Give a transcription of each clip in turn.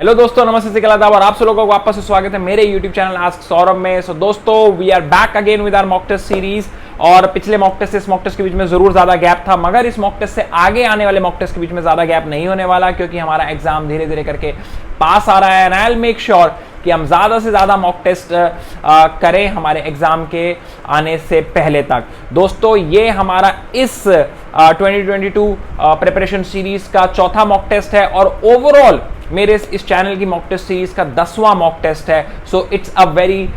Hello दोस्तों, नमस्ते से आदाब और आप सब लोगों को वापस से स्वागत है मेरे YouTube चैनल आस्क सौरभ में। सो दोस्तों, we are back again with our mock test series. और पिछले मॉक टेस्ट से इस मॉक टेस्ट के बीच में जरूर ज्यादा गैप था, मगर इस मॉक टेस्ट से आगे आने वाले मॉक टेस्ट के बीच में ज्यादा गैप नहीं होने वाला, क्योंकि हमारा एग्जाम धीरे धीरे करके पास आ रहा है। And I will make sure कि हम ज्यादा से ज्यादा मॉक टेस्ट करें हमारे एग्जाम के आने से पहले तक। दोस्तों, ये हमारा इस 2022 प्रिपरेशन सीरीज का चौथा मॉक टेस्ट है और ओवरऑल मेरे इस चैनल की मॉक टेस्ट सीरीज का 10वां मॉक टेस्ट है। So it's a very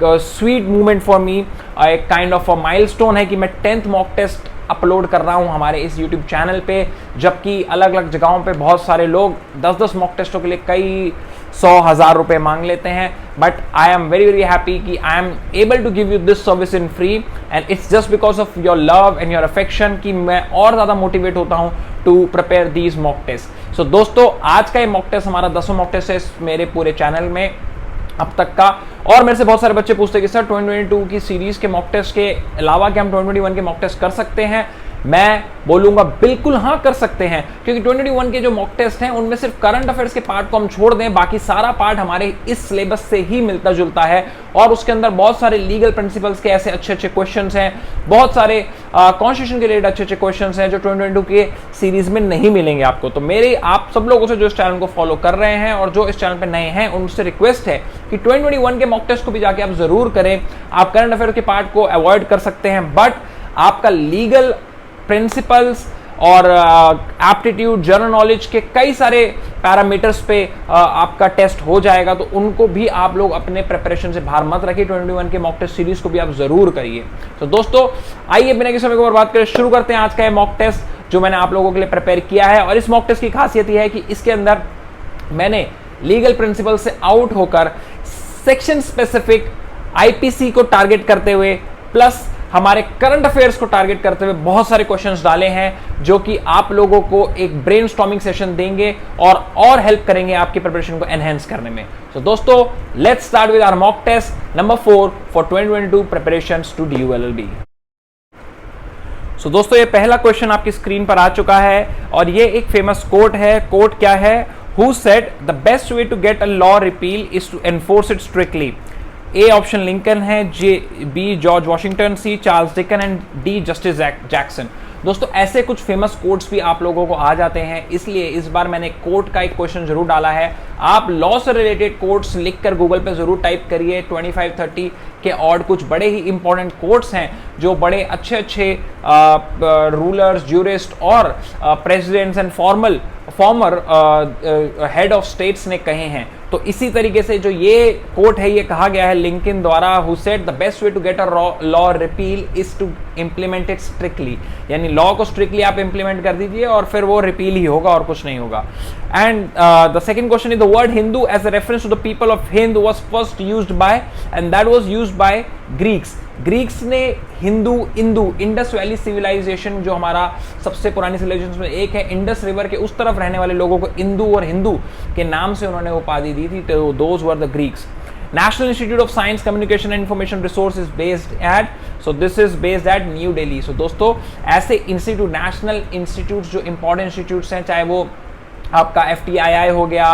sweet movement for me, एक काइंड ऑफ अ माइलस्टोन है कि मैं 10th मॉक टेस्ट अपलोड कर रहा हूं हमारे इस YouTube चैनल पे, जबकि अलग अलग जगहों पे बहुत सारे लोग 10-10 मॉक टेस्टों के लिए कई 100,000 रुपए मांग लेते हैं। But I am very very happy कि I am able to give you this service in free, and it's just because of your love and your affection कि मैं और ज्यादा मोटिवेट होता हूं to prepare these mock test. So दोस्तों, आज का ये मॉक टेस्ट हमारा 10वां मॉक टेस्ट है मेरे पूरे चैनल में अब तक का। और मेरे से बहुत सारे बच्चे पूछते हैं कि सर 2022 की सीरीज के मॉक टेस्ट के अलावा क्या हम 2021 के मॉक टेस्ट कर सकते हैं? मैं बोलूंगा बिल्कुल हाँ, कर सकते हैं, क्योंकि 2021 के जो मॉक टेस्ट हैं उनमें सिर्फ करंट अफेयर्स के पार्ट को हम छोड़ दें, बाकी सारा पार्ट हमारे इस सिलेबस से ही मिलता जुलता है। और उसके अंदर बहुत सारे लीगल प्रिंसिपल्स के ऐसे अच्छे अच्छे क्वेश्चंस हैं, बहुत सारे कॉन्स्टिट्यूशन के रिलेटेड अच्छे अच्छे क्वेश्चंस हैं जो 2022 के सीरीज में नहीं मिलेंगे आपको। तो मेरे आप सब लोगों से जो इस चैनल को फॉलो कर रहे हैं और जो इस चैनल पर नए हैं, उनसे रिक्वेस्ट है कि 2021 के मॉक टेस्ट को भी जाके आप जरूर करें। आप करंट अफेयर के पार्ट को अवॉइड कर सकते हैं, बट आपका लीगल प्रिंसिपल्स और एप्टीट्यूड, जनरल नॉलेज के कई सारे पैरामीटर्स पे आपका टेस्ट हो जाएगा, तो उनको भी आप लोग अपने प्रिपरेशन से बाहर मत रखिए। 2021 के मॉक टेस्ट सीरीज को भी आप जरूर करिए। तो दोस्तों, आइए बिना किसी समय को बर्बाद करें शुरू करते हैं आज का ये मॉक टेस्ट जो मैंने आप लोगों के लिए प्रिपेयर किया है। और इस मॉक टेस्ट की खासियत यह है कि इसके अंदर मैंने लीगल प्रिंसिपल से आउट होकर सेक्शन स्पेसिफिक आईपीसी को टारगेट करते हुए प्लस हमारे करंट अफेयर्स को टारगेट करते हुए बहुत सारे क्वेश्चंस डाले हैं, जो कि आप लोगों को एक ब्रेनस्टॉर्मिंग सेशन देंगे और हेल्प करेंगे आपकी प्रिपरेशन को एनहांस करने में। तो दोस्तों, let's start with our mock test number 4 for 2022 preparations to DU-LLB। So दोस्तों, ये पहला क्वेश्चन आपकी स्क्रीन पर आ चुका है और ये एक फेमस कोट है। कोट क्या है? Who said the best way to get a law repeal is to enforce it strictly? A option Lincoln है, B George Washington, C Charles Dickens and D Justice Jackson. दोस्तों, ऐसे कुछ famous quotes भी आप लोगों को आ जाते हैं, इसलिए इस बार मैंने कोट का एक क्वेश्चन जरूर डाला है। आप लॉ से रिलेटेड कोट्स लिखकर गूगल पे जरूर टाइप करिए। 25-30 के और कुछ बड़े ही इंपॉर्टेंट कोट्स हैं जो बड़े अच्छे अच्छे रूलर्स, ज्यूरिस्ट और presidents and former head of states ने कहे हैं। तो इसी तरीके से जो ये कोट है, ये कहा गया है लिंकन द्वारा, who said the best way to get a law repeal is to implement it strictly, यानी लॉ को स्ट्रिक्टली आप इंप्लीमेंट कर दीजिए और फिर वो रिपील ही होगा और कुछ नहीं होगा। And the second question is the word Hindu as a reference to the people of Hind was first used by, and that was used by Greeks. Greeks ने इंदू इंडस वैली सिविलाइजेशन, जो हमारा सबसे पुरानी सिविलाइजेशन में एक है, इंडस रिवर के उस तरफ रहने वाले लोगों को इंदू और हिंदू के नाम से उन्होंने उपाधि दी थी। तो those were the Greeks. National Institute of Science, Communication and Information Resource is based at, so this is based at New Delhi। So दोस्तों, ऐसे इंस्टीट्यूट, नेशनल इंस्टीट्यूट्स जो इंपॉर्टेंट इंस्टीट्यूट्स हैं, चाहे वो आपका FTII हो गया,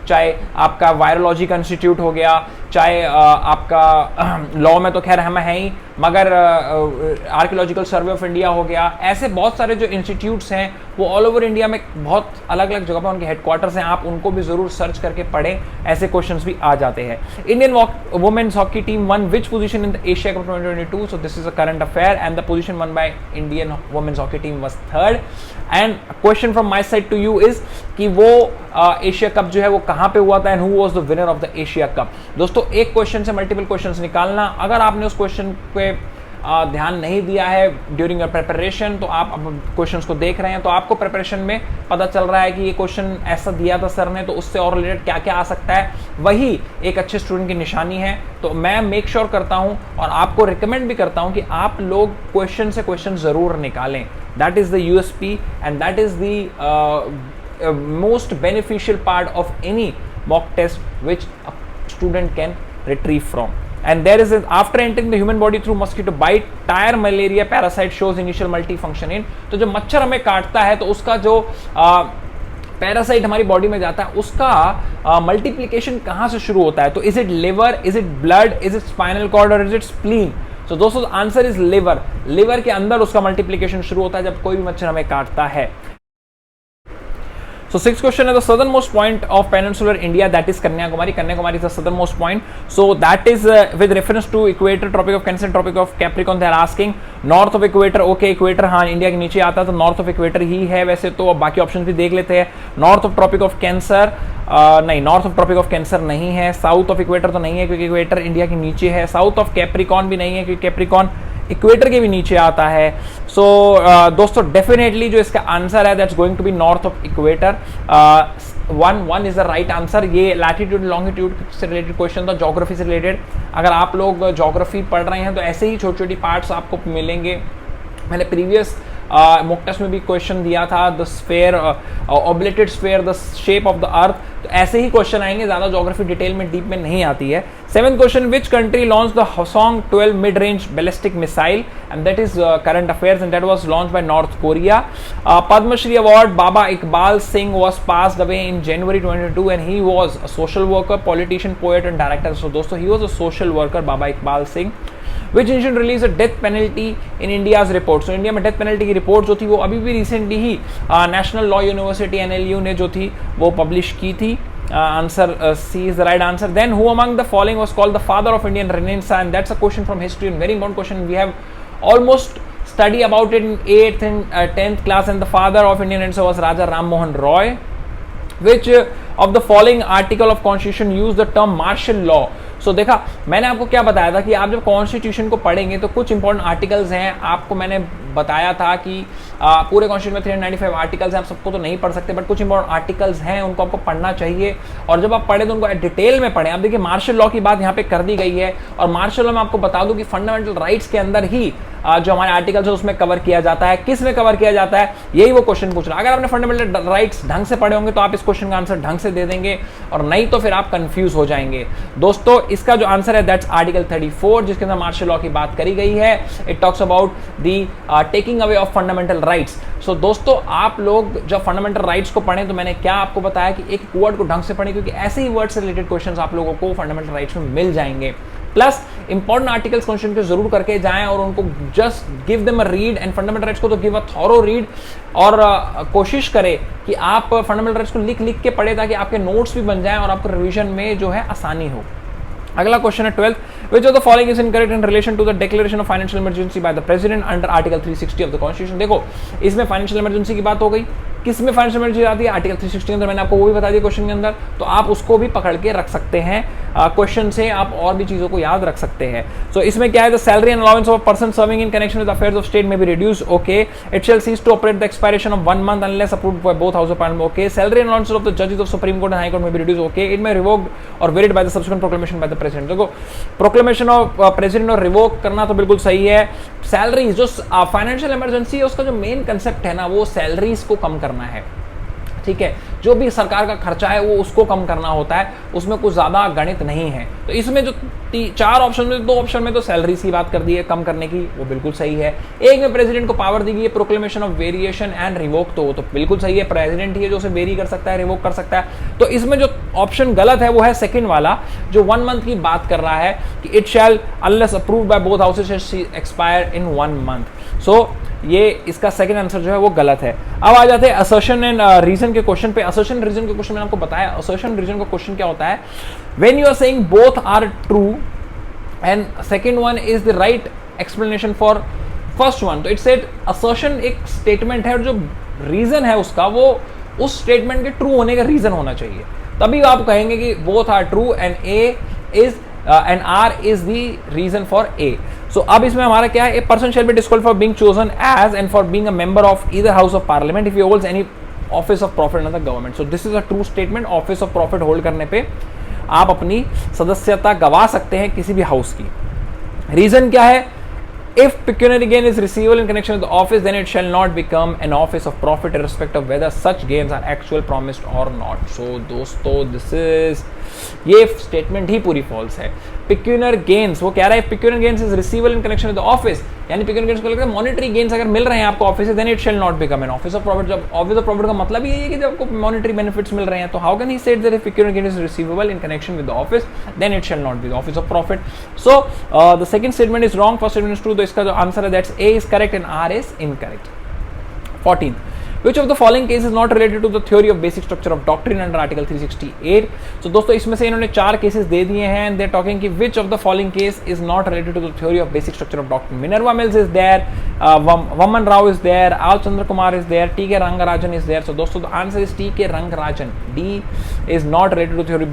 चाहे आपका वायरोलॉजी का इंस्टीट्यूट हो गया, चाहे आपका लॉ में तो खैर हम है ही, मगर आर्कियोलॉजिकल सर्वे ऑफ इंडिया हो गया, ऐसे बहुत सारे जो इंस्टीट्यूट्स हैं वो ऑल ओवर इंडिया में बहुत अलग अलग जगह पर उनके हेडक्वार्टर्स हैं। आप उनको भी जरूर सर्च करके पढ़ें, ऐसे क्वेश्चंस भी आ जाते हैं। Indian women's hockey team won which position in the Asia cup 2022? So this is a current affair and the position won by Indian women's hockey team was third. And question from my side to you is कि वो Asia cup जो है वो कहाँ पे हुआ था and who was the winner of the Asia cup. दोस्तों, एक क्वेश्चन से मल्टीपल क्वेश्चंस निकालना, अगर आपने उस क्वेश्चन पे ध्यान नहीं दिया है ड्यूरिंग योर प्रिपरेशन, तो आप अब क्वेश्चंस को देख रहे हैं तो आपको प्रिपरेशन में पता चल रहा है कि ये क्वेश्चन ऐसा दिया था सर ने, तो उससे और रिलेटेड क्या क्या आ सकता है, वही एक अच्छे स्टूडेंट की निशानी है। तो मैं मेक श्योर करता हूं और आपको रिकमेंड भी करता हूं कि आप लोग क्वेश्चन से क्वेश्चन जरूर निकालें। That is the USP and that is the most beneficial part of any mock test which a student can retrieve from. And there is after entering the human body through mosquito bite, tire malaria parasite shows initial multifunction in। तो जो मच्छर हमें काटता है तो उसका जो parasite हमारी बॉडी में जाता है उसका मल्टीप्लीकेशन कहां से शुरू होता है? तो is it liver, is it blood, is it spinal cord और इज इट स्प्लीन? सो दोस्तों आंसर इज लिवर। लिवर के अंदर उसका मल्टीप्लीकेशन शुरू होता है जब कोई भी मच्छर हमें काटता है। So sixth question is the southernmost point of peninsular India, that is Kanyakumari. Kanyakumari is the southernmost point. So that is with reference to equator, Tropic of Cancer, Tropic of Capricorn. They are asking north of equator. Okay, equator हाँ India के नीचे आता है तो north of equator ही है वैसे तो। अब बाकी ऑप्शन भी देख लेते हैं। north of Tropic of Cancer नहीं, north of Tropic of Cancer नहीं है। south of equator तो नहीं है क्योंकि equator इंडिया के नीचे है। south of Capricorn भी नहीं है क्योंकि Capricorn इक्वेटर के भी नीचे आता है। सो दोस्तों डेफिनेटली जो इसका आंसर है that's going to be north of equator. One is the right answer. ये लैटिट्यूड लॉन्गिट्यूड से रिलेटेड क्वेश्चन था, ज्योग्राफी से रिलेटेड। अगर आप लोग ज्योग्राफी पढ़ रहे हैं तो ऐसे ही छोटी छोटी पार्ट्स आपको मिलेंगे। मैंने प्रीवियस मॉक टेस्ट में भी क्वेश्चन दिया था, the sphere, oblated sphere, the shape of the earth. तो ऐसे ही क्वेश्चन आएंगे, ज्यादा ज्योग्राफी डिटेल में डीप में नहीं आती है। Seventh question, which country launch the Hwasong 12 mid range ballistic missile and that is current affairs and that was launch by North Korea. Padmashri award Baba Iqbal Singh was passed away in January 2022 and he was a social worker, politician, poet and director. So दोस्तों he was a social worker Baba Iqbal Singh. Which nation released a death penalty in India's report? So India में death penalty की report जो थी वो अभी भी recently ही national law university NLU ने जो थी वो पब्लिश की थी। Answer C is the right answer. Then who among the following was called the father of Indian Renaissance? And that's a question from history and very important question. We have almost study about it in 8th and 10th class, and the father of Indian Renaissance was Raja Ram Mohan Roy. Which of the following article of constitution use the term martial law? सो देखा मैंने आपको क्या बताया था कि आप जब constitution को पढ़ेंगे तो कुछ इंपॉर्टेंट आर्टिकल्स हैं। आपको मैंने बताया था कि पूरे कॉन्स्टिट्यूशन में 395 आर्टिकल्स हैं, आप सबको तो नहीं पढ़ सकते बट कुछ इंपॉर्टेंट आर्टिकल्स हैं उनको आपको पढ़ना चाहिए। और जब आप पढ़े तो उनको डिटेल में पढ़ें। आप देखिए मार्शल लॉ की बात यहाँ पे कर दी गई है और मार्शल लॉ में आपको बता दूं कि फंडामेंटल राइट्स के अंदर ही जो हमारे आर्टिकल्स है उसमें कवर किया जाता है। किस में कवर किया जाता है यही वो क्वेश्चन पूछ रहा है। अगर आपने फंडामेंटल राइट्स ढंग से पढ़े होंगे तो आप इस क्वेश्चन का आंसर ढंग से दे देंगे और नहीं तो फिर आप कंफ्यूज हो जाएंगे। दोस्तों इसका जो आंसर है दैट्स आर्टिकल 34 जिसके अंदर मार्शल लॉ की बात करी गई है। It talks about the taking away of fundamental rights. So दोस्तों आप लोग जब फंडामेंटल राइट्स को पढ़ें तो मैंने क्या आपको बताया कि एक वर्ड को ढंग से पढ़ें क्योंकि ऐसे ही वर्ड से रिलेटेड क्वेश्चंस आप लोगों को फंडामेंटल राइट्स में मिल जाएंगे। प्लस इंपॉर्टेंट आर्टिकल्स क्वेश्चन के जरूर करके जाएं और उनको just give them a read and fundamental rights को तो गिव अ थॉरो रीड और कोशिश करें कि आप फंडामेंटल राइट्स को लिख लिख के पढ़े ताकि आपके नोट्स भी बन जाएं और आपको रिवीजन में जो है आसानी हो। अगला क्वेश्चन है 12th, which of the following is incorrect in relation to the declaration of financial emergency by the president under article 360 of the constitution? देखो इसमें फाइनेंशियल इमरजेंसी की बात हो गई। किस में फाइनेंशियल इमरजेंसी आती है? आर्टिकल 360 के अंदर। मैंने आपको वो भी बता दिया क्वेश्चन के अंदर, तो आप उसको भी पकड़ के रख सकते हैं। क्वेश्चन से आप और भी चीजों को याद रख सकते हैं। सो इसमें क्या है? The salary and allowance of person serving in connection with affairs of state may be reduce. Okay, it shall cease to operate the expiration of 1 month unless approved by both house of parliament. Okay, salary and allowance of the जजेस of supreme court and high court may be reduce. Okay, it may revoked or varied by the subsequent proclamation by the president. देखो proclamation of president और revoke करना तो बिल्कुल सही है। Salary जो financial emergency है उसका जो मेन कंसेप्ट है ना वो सैलरीज को कम करना है। ठीक है, जो भी सरकार का खर्चा है वो उसको कम करना होता है, उसमें कुछ ज्यादा गणित नहीं है। तो इसमें जो 4 ऑप्शन में 2 ऑप्शन में तो सैलरीज की बात कर दी है कम करने की, वो बिल्कुल सही है। एक में प्रेसिडेंट को पावर दी गई है proclamation of variation and revoke, तो वो तो बिल्कुल सही है। प्रेसिडेंट ही है जो उसे वेरी कर सकता है, रिवोक कर सकता है। तो इसमें जो ऑप्शन गलत है वो है सेकंड वाला जो 1 month की बात कर रहा है कि it shall unless approved by both houses expire in 1 month। सो ये इसका सेकंड आंसर जो है वो गलत है। अब आ जाते हैं असर्शन एंड रीजन के क्वेश्चन पे। असर्शन रीजन के क्वेश्चन मैंने आपको बताया। असर्शन रीजन का क्वेश्चन क्या होता है? When you are saying both are true and second one is the right explanation for first one. तो इट सेड असर्शन एक स्टेटमेंट है और जो रीजन है उसका वो उस स्टेटमेंट के ट्रू होने का रीजन होना चाहिए, तभी आप कहेंगे कि both are true and A is and R is the reason for A. So अब इसमें हमारा क्या है? A person shall be disqualified for being chosen as and for being a member of either house of parliament if he holds any office of profit in the government. So this is a true statement. Office of profit hold करने पे आप अपनी सदस्यता गवा सकते हैं किसी भी हाउस की। रीजन क्या है? If pecuniary gain is receivable in connection with the office, then it shall not become an office of profit irrespective of whether such gains are actual promised or not. So दोस्तों this is, ये statement ही पूरी false है. Pecuniary gains, वो कह रहा है pecuniary gains is receivable in connection with the office, यानी pecuniary gains को लगता है मॉनेटरी गेन्स अगर मिल रहे हैं आपको ऑफिस से, then it shall not become an office of profit. जब ऑफिस ऑफ प्रॉफिट का मतलब ही है कि जब आपको मॉनेटरी बेनिफिट्स मिल रहे हैं, तो how can he say that if pecuniary gain is receivable in connection with the office, then it shall not be the office of profit. So the second statement is wrong, first statement is true. तो इसका जो answer है that's A is correct and R is incorrect. 14. Which of the following cases is not related to the theory of basic structure of doctrine under article 368? So दोस्तों इसमें से इन्होंने 4 cases they दिए हैं and they're talking कि which of the following case is not related to the theory of basic structure of doctrine. Minerva Mills is there, Vaman Rao is there, Al Chandra Kumar is there, T.K. Rangarajan is there. So दोस्तों the answer is T.K. Rangarajan. D is not related to theory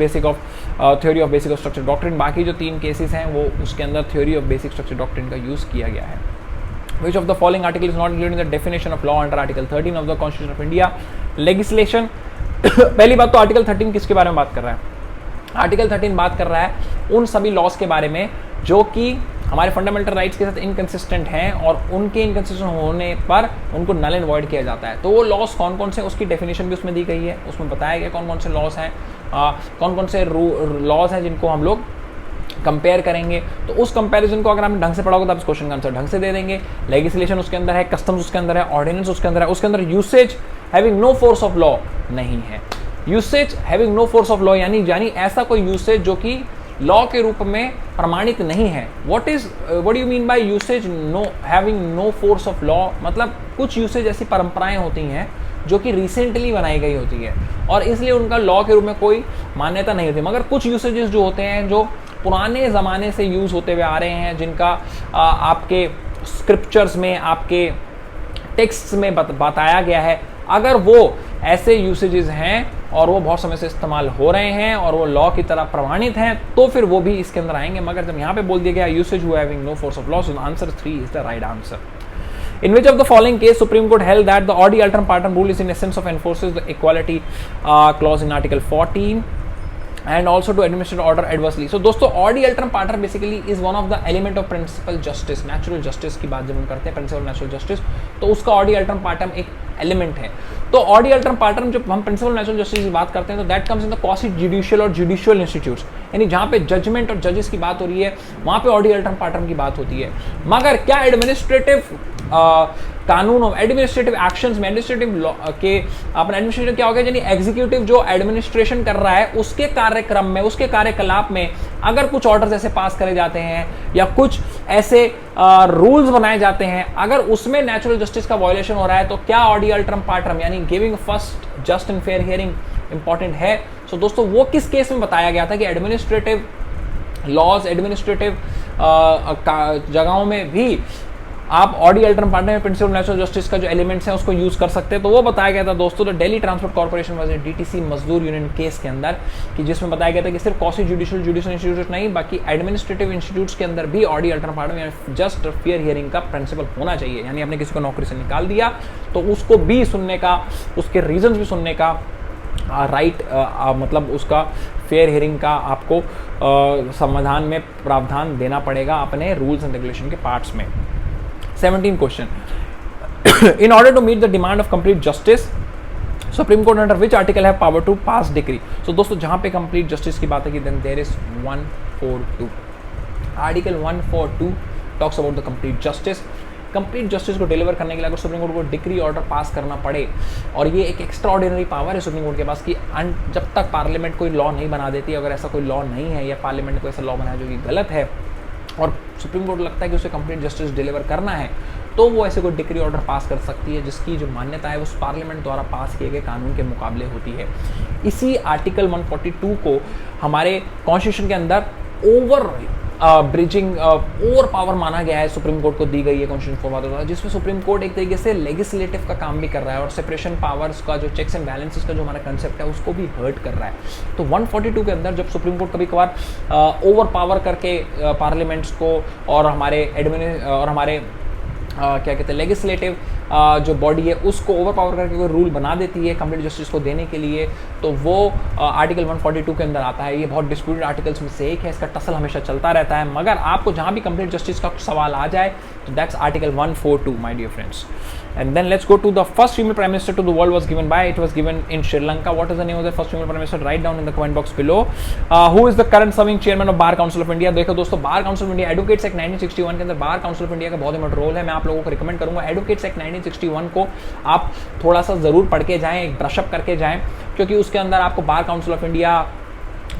of basic of structure doctrine. बाकी जो 3 cases हैं वो उसके अंदर theory of basic structure doctrine का use किया गया है. Which of the following article is not included in the definition of law under Article 13 of the Constitution of India? Legislation. पहली बात तो आर्टिकल 13 किसके बारे में बात कर रहा है? आर्टिकल 13 बात कर रहा है उन सभी लॉज के बारे में जो कि हमारे फंडामेंटल राइट्स के साथ इनकंसिस्टेंट हैं और उनके इनकंसिस्टेंट होने पर उनको नल एंड वॉइड किया जाता है. तो वो लॉज कौन कौन से, उसकी डेफिनेशन भी उसमें दी गई है. उसमें बताया गया कौन कौन से लॉज हैं, कौन कौन से लॉज हैं जिनको हम लोग कंपेयर करेंगे. तो उस कंपैरिजन को अगर आपने ढंग से पढ़ोगे तो आप इस क्वेश्चन का आंसर ढंग से दे देंगे. लेजिस्लेशन उसके अंदर है, कस्टम्स उसके अंदर है, ऑर्डिनेंस उसके अंदर है. उसके अंदर usage having no force of law नहीं है. Usage having no force of law यानी ऐसा कोई यूसेज जो कि लॉ के रूप में प्रमाणित नहीं है. What do you mean by usage no having no force of law? मतलब कुछ यूसेज ऐसी परंपराएं होती हैं जो कि रिसेंटली बनाई गई होती है और इसलिए उनका लॉ के रूप में कोई मान्यता नहीं होती. मगर कुछ यूसेजेस जो होते हैं जो पुराने ज़माने से यूज़ होते हुए आ रहे हैं, जिनका आपके स्क्रिप्चर्स में, आपके टेक्स्ट में बताया गया है, अगर वो ऐसे यूसेजेस हैं और वो बहुत समय से इस्तेमाल हो रहे हैं और वो लॉ की तरह प्रमाणित हैं, तो फिर वो भी इसके अंदर आएंगे. मगर जब यहाँ पे बोल दिया गया usage who having no force of law, so answer 3 is the right answer. In which of the following case Supreme Court held that the odd alternate partem rule is in essence of enforces the equality clause in Article 14 and also to administrative order adversely? So दोस्तों odd alternate partem basically is one of the element of principal justice, natural justice की बात जब हम करते हैं, principal natural justice, तो उसका odd alternate partem एक एलिमेंट है. तो odd alternate partem जब हम principal natural justice की बात करते हैं तो that comes in the quasi judicial और judicial institutes, यानी जहाँ पे जजमेंट और जजेस की बात हो रही है वहाँ पे odd alternate partem की बात होती है. मगर क्या एडमिनिस्ट्रेटिव कानून ऑफ एडमिनिस्ट्रेटिव एक्शंस में एडमिनिस्ट्रेटिव लॉ के अपना एडमिनिस्ट्रेटिव क्या हो गया, यानी एग्जीक्यूटिव जो एडमिनिस्ट्रेशन कर रहा है उसके कार्यक्रम में, उसके कार्यकलाप में अगर कुछ ऑर्डर्स ऐसे पास करे जाते हैं या कुछ ऐसे रूल्स बनाए जाते हैं, अगर उसमें नेचुरल जस्टिस का वायलेशन हो रहा है तो क्या ऑडी अल्ट्रम पार्ट्रम यानी giving first just and fair hearing important है. सो दोस्तों वो किस केस में बताया गया था कि एडमिनिस्ट्रेटिव लॉज, एडमिनिस्ट्रेटिव जगहों में भी आप ऑडी अल्ट्रम पार्टनर में प्रिंसिपल नेचुरल जस्टिस का जो एलिमेंट्स हैं उसको यूज कर सकते हैं. तो वो बताया गया था दोस्तों, तो Delhi transport corporation was DTC मजदूर यूनियन केस के अंदर, कि जिसमें बताया गया था कि सिर्फ कॉसी जुडिशियल इंस्टीट्यूट नहीं बाकी एडमिनिस्ट्रेटिव इंस्टीट्यूट्स के अंदर भी ऑडी अल्ट्रम पार्टनर यानी जस्ट फेयर हियरिंग का प्रिंसिपल होना चाहिए. यानी आपने किसी को नौकरी से निकाल दिया तो उसको भी सुनने का, उसके रीजंस भी सुनने का राइट मतलब उसका फेयर हियरिंग का आपको संविधान में प्रावधान देना पड़ेगा अपने रूल्स एंड रेगुलेशन के पार्ट्स में. 17 question. In order to meet the demand of complete justice, Supreme Court under which article have power to pass decree? So दोस्तों जहाँ पे complete justice की बात है कि then there is 142. Article 142 talks about the complete justice. Complete justice को deliver करने के लिए अगर सुप्रीम कोर्ट को डिक्री ऑर्डर पास करना पड़े, और ये एक एक्स्ट्रा ऑर्डिनरी पावर है सुप्रीम कोर्ट के पास कि जब तक पार्लियामेंट कोई लॉ नहीं बना देती, अगर ऐसा कोई लॉ नहीं है या पार्लियामेंट को ऐसा लॉ बनाया जो कि गलत है और सुप्रीम कोर्ट लगता है कि उसे कंप्लीट जस्टिस डिलीवर करना है, तो वो ऐसे कोई डिक्री ऑर्डर पास कर सकती है जिसकी जो मान्यता है उस पार्लियामेंट द्वारा पास किए गए कानून के मुकाबले होती है. इसी आर्टिकल 142 को हमारे कॉन्स्टिट्यूशन के अंदर ओवर पावर माना गया है, सुप्रीम कोर्ट को दी गई है कॉन्स्टिट्यूशन फॉर द्वारा, जिसमें सुप्रीम कोर्ट एक तरीके से लेजिस्लेटिव का काम भी कर रहा है और सेपरेशन पावर्स का जो चेक्स एंड बैलेंसेस का जो हमारा कंसेप्ट है उसको भी हर्ट कर रहा है. तो 142 के अंदर जब सुप्रीम कोर्ट कभी कभार ओवर पावर करके पार्लियामेंट्स को और हमारे क्या कहते हैं लेजिस्लेटिव जो बॉडी है उसको ओवर पावर करके कोई रूल बना देती है कंप्लीट जस्टिस को देने के लिए, तो वो आर्टिकल 142 के अंदर आता है। ये बहुत डिस्प्यूटेड आर्टिकल्स में से एक है, इसका टसल हमेशा चलता रहता है, मगर आपको जहां भी कंप्लीट जस्टिस का सवाल आ जाए तो that's article 142 my dear friends. And then let's go to the first female prime minister to the world was given by, it was given in Sri Lanka. What is the name of the first female prime minister? Write down in the comment box below. Who is the current serving chairman of Bar Council of India? देखो दोस्तों, bar council of India advocates act 1961 के अंदर bar council of India का बहुत important role है। मैं आप लोगों को रिकमेंड करूंगा एडवोकेट्स एक्ट 1961 को आप थोड़ा सा जरूर पढ़ के जाएं, एक ब्रशअप करके जाएं, क्योंकि उसके अंदर आपको bar council of India,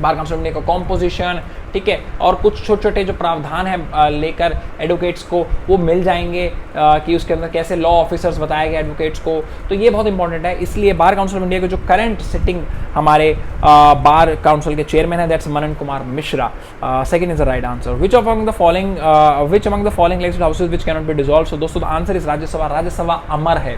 bar council of India का कॉम्पोजिशन, ठीक है, और कुछ छोटे छोटे जो प्रावधान है लेकर एडवोकेट्स को वो मिल जाएंगे कि उसके अंदर कैसे लॉ ऑफिसर्स बताए गए एडवोकेट्स को, तो ये बहुत इंपॉर्टेंट है। इसलिए बार काउंसिल ऑफ इंडिया के जो करंट सिटिंग हमारे बार काउंसिल के चेयरमैन है that's Manan Kumar Mishra. Second is the right answer. Which among the following legislative houses which can not be dissolved? So दोस्तों आंसर इज राज्यसभा। राज्यसभा अमर है,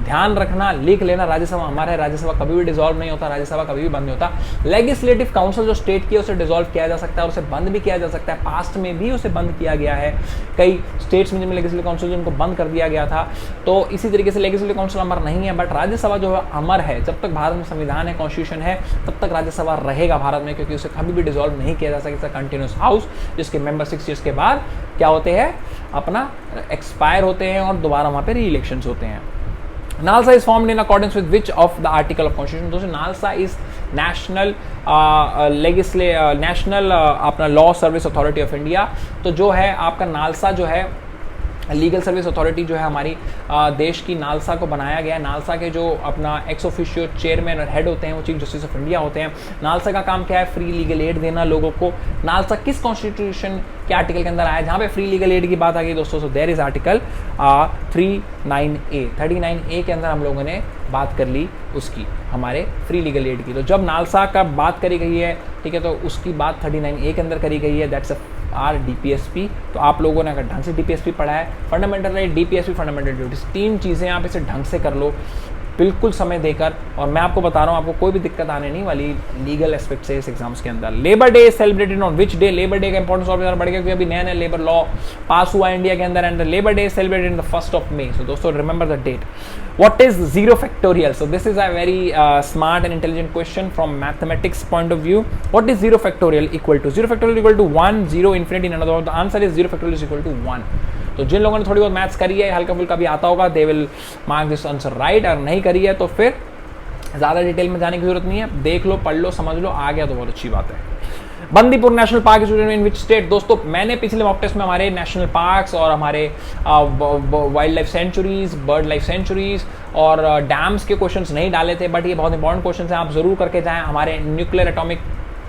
ध्यान रखना, लिख लेना, राज्यसभा हमारा है, राज्यसभा कभी भी डिसॉल्व नहीं होता, राज्यसभा कभी भी बंद नहीं होता। लेजिस्लेटिव काउंसिल जो स्टेट की है उसे डिसॉल्व किया जा सकता है और उसे बंद भी किया जा सकता है, पास्ट में भी उसे बंद किया गया है कई स्टेट्स में, जिनमें लेजिस्लेटिव काउंसिल जिनको बंद कर दिया गया था। तो इसी तरीके से लेजिस्लेटिव काउंसिल अमर नहीं है, बट राज्यसभा जो है अमर है। जब तक भारत में संविधान है, कॉन्स्टिट्यूशन है, तब तक राज्यसभा रहेगा भारत में, क्योंकि उसे कभी भी डिसॉल्व नहीं किया जा सकता। कंटिन्यूस हाउस जिसके मेंबर 6 ईयर्स के बाद क्या होते हैं, अपना एक्सपायर होते हैं और दोबारा वहां पे री इलेक्शंस होते हैं। NALSA is formed in accordance with which of the article of constitution? दोस्तों NALSA is national national अपना law service authority of India. तो जो है आपका नालसा जो है लीगल सर्विस अथॉरिटी जो है हमारी देश की, नालसा को बनाया गया है। नालसा के जो अपना एक्स ऑफिशियो चेयरमैन और हेड होते हैं वो चीफ जस्टिस ऑफ इंडिया होते हैं। नालसा का काम क्या है, फ्री लीगल एड देना लोगों को। नालसा किस कॉन्स्टिट्यूशन के आर्टिकल के अंदर आया जहाँ पे फ्री लीगल एड की बात आ गई दोस्तों? So there is article 39A के अंदर हम लोगों ने बात कर ली उसकी, हमारे फ्री लीगल एड की। तो जब नालसा का बात करी गई है, ठीक है, तो उसकी बात 39A के अंदर करी गई है, दैट्स आर डीपीएसपी। तो आप लोगों ने अगर ढंग से डीपीएसपी पढ़ा है, fundamental right, DPSP, fundamental duties, 3 चीज़ें आप इसे ढंग से कर लो बिल्कुल समय देकर, और मैं आपको बता रहा हूँ आपको कोई भी दिक्कत आने नहीं वाली लीगल एस्पेक्ट से इस एग्जाम्स के अंदर। Labour day celebrated on which day? Labour day का इंपॉर्टेंस और बढ़ गया क्योंकि अभी नया नया लेबर लॉ पास हुआ इंडिया के अंदर, and labour day celebrated in the 1st of May। So दोस्तों remember the date. What is 0 factorial? So this is a very smart and intelligent question from mathematics point of view. What is 0 factorial equal to? 0 factorial equal to 1, 0, infinity, and another. The answer is 0 factorial is equal to 1. तो जिन लोगों ने थोड़ी बहुत maths करी है, हल्का फुल्का भी आता होगा, they will mark this answer right. और नहीं करी है तो फिर ज़्यादा डिटेल में जाने की जरूरत नहीं है, देख लो, पढ़ लो, समझ लो, आ गया तो बहुत अच्छी बात है। Bandipur national park is in which state? दोस्तों मैंने पिछले मॉक टेस्ट में हमारे नेशनल पार्क्स और हमारे wild life centuries, bird life sanctuaries और डैम्स के क्वेश्चंस नहीं डाले थे, बट ये बहुत इंपॉर्टेंट क्वेश्चंस हैं, आप जरूर करके जाएं। हमारे न्यूक्लियर एटॉमिक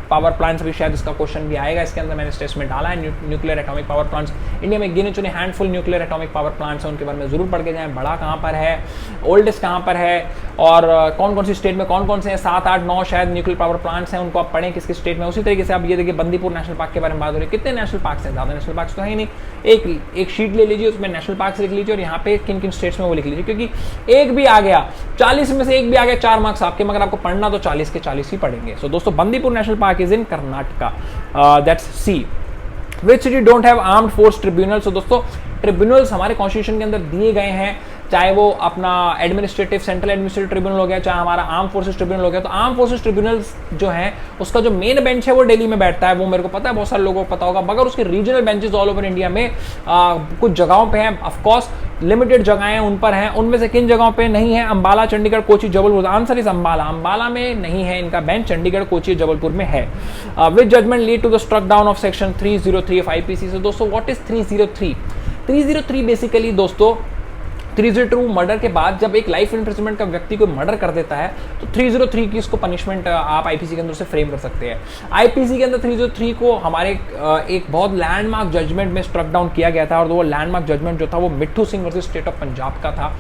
पावर प्लांट्स भी शायद इसका क्वेश्चन भी आएगा, इसके अंदर मैंने टेस्ट में डाला है nuclear atomic power plants. India में गिने चुने handful nuclear atomic power plants हैं, उनके बारे में जरूर पढ़ के जाएं। बड़ा कहाँ पर है, ओल्डेस्ट कहाँ पर है, और कौन कौन सी स्टेट में कौन कौन से हैं, 7, 8, 9 शायद न्यूक्लियर पावर प्लांट्स हैं, उनको आप पढ़ें किस किस स्टेट में। उसी तरीके से आप ये देखिए बंदीपुर नेशनल पार्क के बारे में बात हो रही है, कितने नेशनल पार्क हैं? ज़्यादा नेशनल पार्क तो है ही नहीं। एक शीट ले लीजिए, उसमें नेशनल पार्क लिख लीजिए और यहाँ पे किन किन स्टेट्स में वो लिख लीजिए, क्योंकि एक भी आ गया 40 में से एक भी आ गया 4 मार्क्स आपके, मगर आपको पढ़ना तो 40 के 40 ही पढ़ेंगे। सो दोस्तों Bandipur national park is in Karnataka, that's see. Which city don't have armed force tribunal? So दोस्तों ट्रिब्यूनल्स हमारे कॉन्स्टिट्यूशन के अंदर दिए गए हैं, चाहे वो अपना एडमिनिस्ट्रेटिव सेंट्रल एडमिनिस्ट्रेटिव ट्रिब्यूनल हो गया, चाहे हमारा आर्म फोर्सेस ट्रिब्यूनल हो गया। तो आर्म फोर्सेस ट्रिब्यूनल्स जो है उसका जो मेन बेंच है वो दिल्ली में बैठता है, वो मेरे को पता है, बहुत सारे लोगों को पता होगा, मगर उसके regional benches all over India में कुछ जगहों पे हैं, ऑफकोर्स लिमिटेड जगहें उन पर हैं। उनमें से किन जगहों पे नहीं है? अंबाला, चंडीगढ़, कोची, जबलपुर। Answer is Ambala. अंबाला में नहीं है इनका बेंच, चंडीगढ़, कोची, जबलपुर में है। Which judgment lead to the struck down of section 303 of IPC? So दोस्तों व्हाट इज 303? 303 बेसिकली दोस्तों 302 मर्डर के बाद जब एक लाइफ इम्प्रिजनमेंट का व्यक्ति को मर्डर कर देता है तो 303 की इसको पनिशमेंट आप आईपीसी के अंदर से फ्रेम कर सकते हैं। आईपीसी के अंदर 303 को हमारे एक बहुत लैंडमार्क जजमेंट में स्ट्रक डाउन किया गया था, और वो लैंडमार्क जजमेंट जो था वो मिट्ठू Singh versus state of Punjab का था।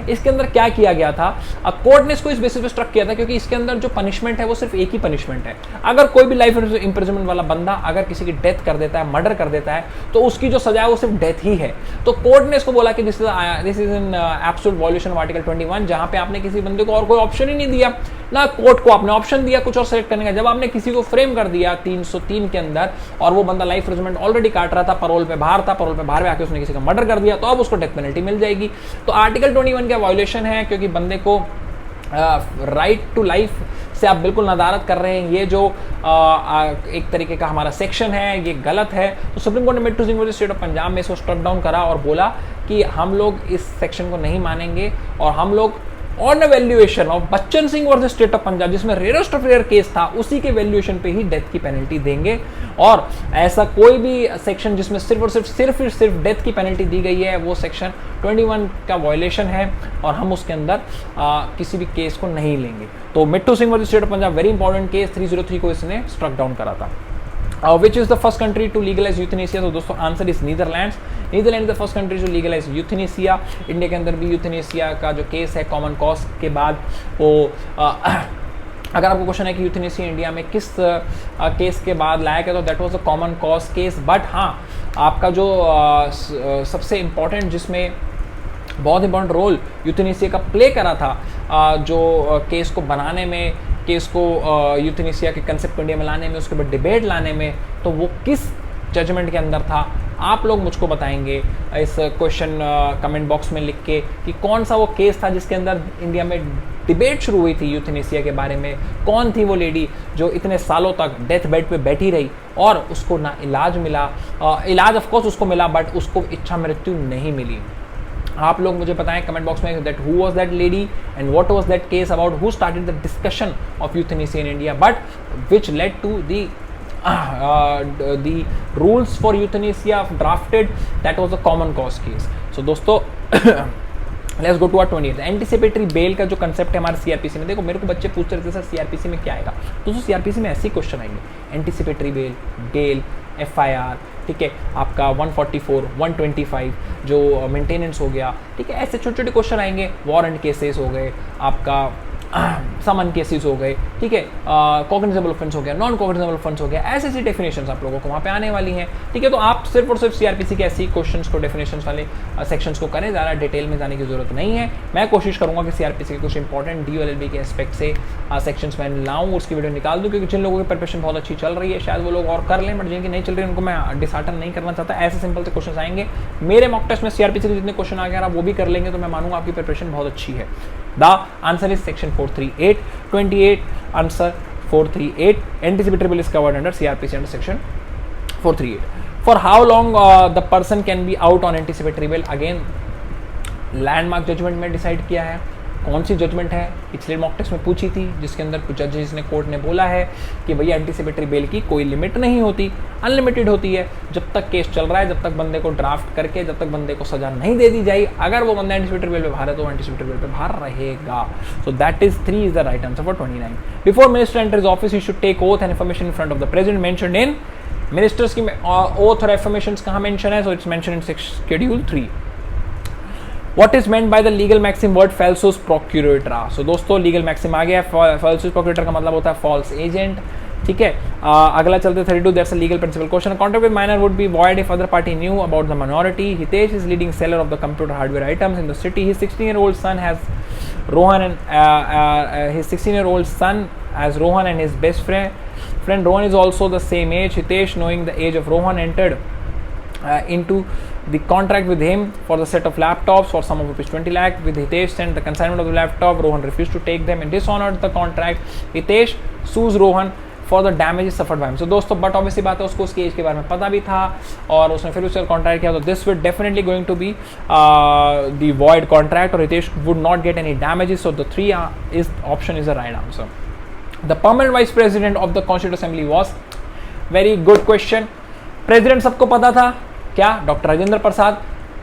इसके अंदर क्या किया गया था, कोर्ट ने इसको इस बेसिस पे स्ट्रक किया था क्योंकि इसके अंदर जो पनिशमेंट है वो सिर्फ एक ही पनिशमेंट है। अगर कोई भी लाइफ इम्प्रिजनमेंट वाला बंदा अगर किसी की डेथ कर देता है, मर्डर कर देता है, तो उसकी जो सजा है वो सिर्फ डेथ ही है। तो कोर्ट ने इसको बोला कि this is an absolute violation of article 21, जहां पे आपने किसी बंदे को और कोई ऑप्शन ही नहीं दिया ना कोर्ट को आपने ऑप्शन दिया कुछ और सेलेक्ट करने का। जब आपने किसी को फ्रेम कर दिया 303 के अंदर और वो बंदा लाइफ इम्प्रिजनमेंट ऑलरेडी काट रहा था, पैरोल पे बाहर था, पैरोल पे बाहर में आके उसने किसी का मर्डर कर दिया, तो अब उसको डेथ पेनल्टी मिल जाएगी। तो आर्टिकल 21 का वायोलेशन है, क्योंकि बंदे को राइट टू लाइफ से आप बिल्कुल नदारत कर रहे हैं। ये जो एक तरीके का हमारा सेक्शन है ये गलत है। तो सुप्रीम कोर्ट ने Mittu Singh versus state of Punjab में इसको स्ट्रक डाउन करा और बोला कि हम लोग इस सेक्शन को नहीं मानेंगे और हम लोग on valuation of Bachchan Singh versus state of Punjab, जिसमें रेयरेस्ट ऑफ रेयर केस था, उसी के वैल्यूएशन पे ही डेथ की पेनल्टी देंगे। और ऐसा कोई भी सेक्शन जिसमें सिर्फ और सिर्फ डेथ की पेनल्टी दी गई है वो सेक्शन 21 का वायलेशन है और हम उसके अंदर किसी भी केस को नहीं लेंगे। तो Mittu Singh versus state of Punjab very important case, 303 को इसने स्ट्रक डाउन करा था। Which is the first country to legalize euthanasia? तो दोस्तों answer is Netherlands. Netherland the first country to legalize euthanasia. India के अंदर भी यूथनेसिया का जो केस है कॉमन कॉज के बाद वो अगर आपको क्वेश्चन है कि यूथनेसिया इंडिया में किस केस के बाद लाया गया, तो that was the common cause case. But हाँ, आपका जो सबसे इम्पॉर्टेंट जिसमें बहुत इंपॉर्टेंट रोल यूथनेसिया का प्ले करा था जो केस को बनाने में, केस को यूथनेसिया के कंसेप्ट को इंडिया में लाने में, उसके बाद डिबेट लाने में, तो वो किस जजमेंट के अंदर था, आप लोग मुझको बताएंगे इस क्वेश्चन कमेंट बॉक्स में लिख के कि कौन सा वो केस था जिसके अंदर इंडिया में डिबेट शुरू हुई थी यूथनेसिया के बारे में। कौन थी वो लेडी जो इतने सालों तक डेथ बेड पे बैठी रही और उसको ना इलाज मिला, इलाज ऑफ कोर्स उसको मिला बट उसको इच्छा मृत्यु नहीं मिली। आप लोग मुझे बताएं कमेंट बॉक्स में that who was that lady and what was that case about, who started the discussion of euthanasia in India but which led to the rules for euthanasia drafted, that was the common cause case. So दोस्तों let's go to our 28 anticipatory bail का जो concept है हमारे CrPC में। देखो मेरे को बच्चे पूछते रहते सर सीआरपीसी में क्या आएगा, तो सीआरपीसी में ऐसे ही क्वेश्चन आएंगे, एंटीसिपेटरी बेल, एफआईआर, ठीक है, आपका 144, 125 जो मेंटेनेंस हो गया, ठीक है, ऐसे छोटे छोटे क्वेश्चन आएंगे। वारंट केसेस हो गए, आपका समन केसेस हो गए, ठीक है, कॉग्निजेबल ऑफेंस हो गया, नॉन कॉग्निजेबल ऑफेंस हो गया, ऐसी ऐसी डेफिनेशंस आप लोगों को वहाँ पे आने वाली हैं, ठीक है। तो आप सिर्फ और सिर्फ सीआरपीसी के ऐसी क्वेश्चंस को, डेफिनेशंस वाले सेक्शंस को करें, ज़्यादा डिटेल में जाने की जरूरत नहीं है। मैं कोशिश करूँगा कि सीआरपीसी के कुछ इंपॉर्टेंट DOLLB के एस्पेक्ट से सेक्शंस में लाऊँ, उसकी वीडियो निकाल दूँ, क्योंकि जिन लोगों की प्रिपरेशन बहुत अच्छी चल रही है शायद वो लोग और कर लें, बट जिनकी नहीं चल रही है उनको मैं डिसहार्टन नहीं करना चाहता। ऐसे सिंपल से क्वेश्चन आएंगे मेरे मॉक टेस्ट में, सीआरपीसी के जितने क्वेश्चन आ गए आप वो भी कर लेंगे तो मैं मानूंगा आपकी प्रिपरेशन बहुत अच्छी है। The answer is section 438 28 answer 438 anticipatory bill is covered under CRPC under section 438. For how long the person can be out on anticipatory bill? Again landmark judgment में डिसाइड किया है। कौन सी जजमेंट है, पिछले मॉक टेस्ट में पूछी थी, जिसके अंदर कुछ जजेस ने, कोर्ट ने बोला है कि भैया एंटीसिपेटरी बेल की कोई लिमिट नहीं होती, अनलिमिटेड होती है। जब तक केस चल रहा है, जब तक बंदे को ड्राफ्ट करके, जब तक बंदे को सजा नहीं दे दी जाए, अगर वो बंदा एंटीसिपेटरी बेल पे बाहर है तो एंटीसिपेटरी बेल पे बाहर रहेगा। So that is 3 is the right answer for 29। Before minister enters office he should take oath and information in front of the president mentioned in ministers की ओथ और affirmations कहाँ मेंशन है, so it's mention in schedule 3। What is meant by the legal maxim word falsus procurator? So दोस्तों legal maxim आ गया। falsus procurator का मतलब होता है false agent, ठीक है। अगला चलते 32 that's a legal principle question. Contract with minor would be void if other party knew about the minority. Hitesh is leading seller of the computer hardware items in the city. His 16-year-old son has Rohan and his 16-year-old son as Rohan and his best friend Rohan is also the same age. Hitesh, knowing the age of Rohan, entered into the contract with him for the set of laptops for sum of rupees 20 lakh. With Hitesh sent the consignment of the laptop, Rohan refused to take them and dishonored the contract. Hitesh sues Rohan for the damages suffered by him. So दोस्तों but obviously बात है उसको उसकी as के बारे में पता भी था और उसने फिर उससे कॉन्ट्रैक्ट किया, तो this will definitely going to be the void contract और Hitesh would not get any damages. So the 3 is option is the right answer. The permanent vice president of the constituent assembly was, very good question. President सबको पता था क्या, doctor Rajendra Prasad.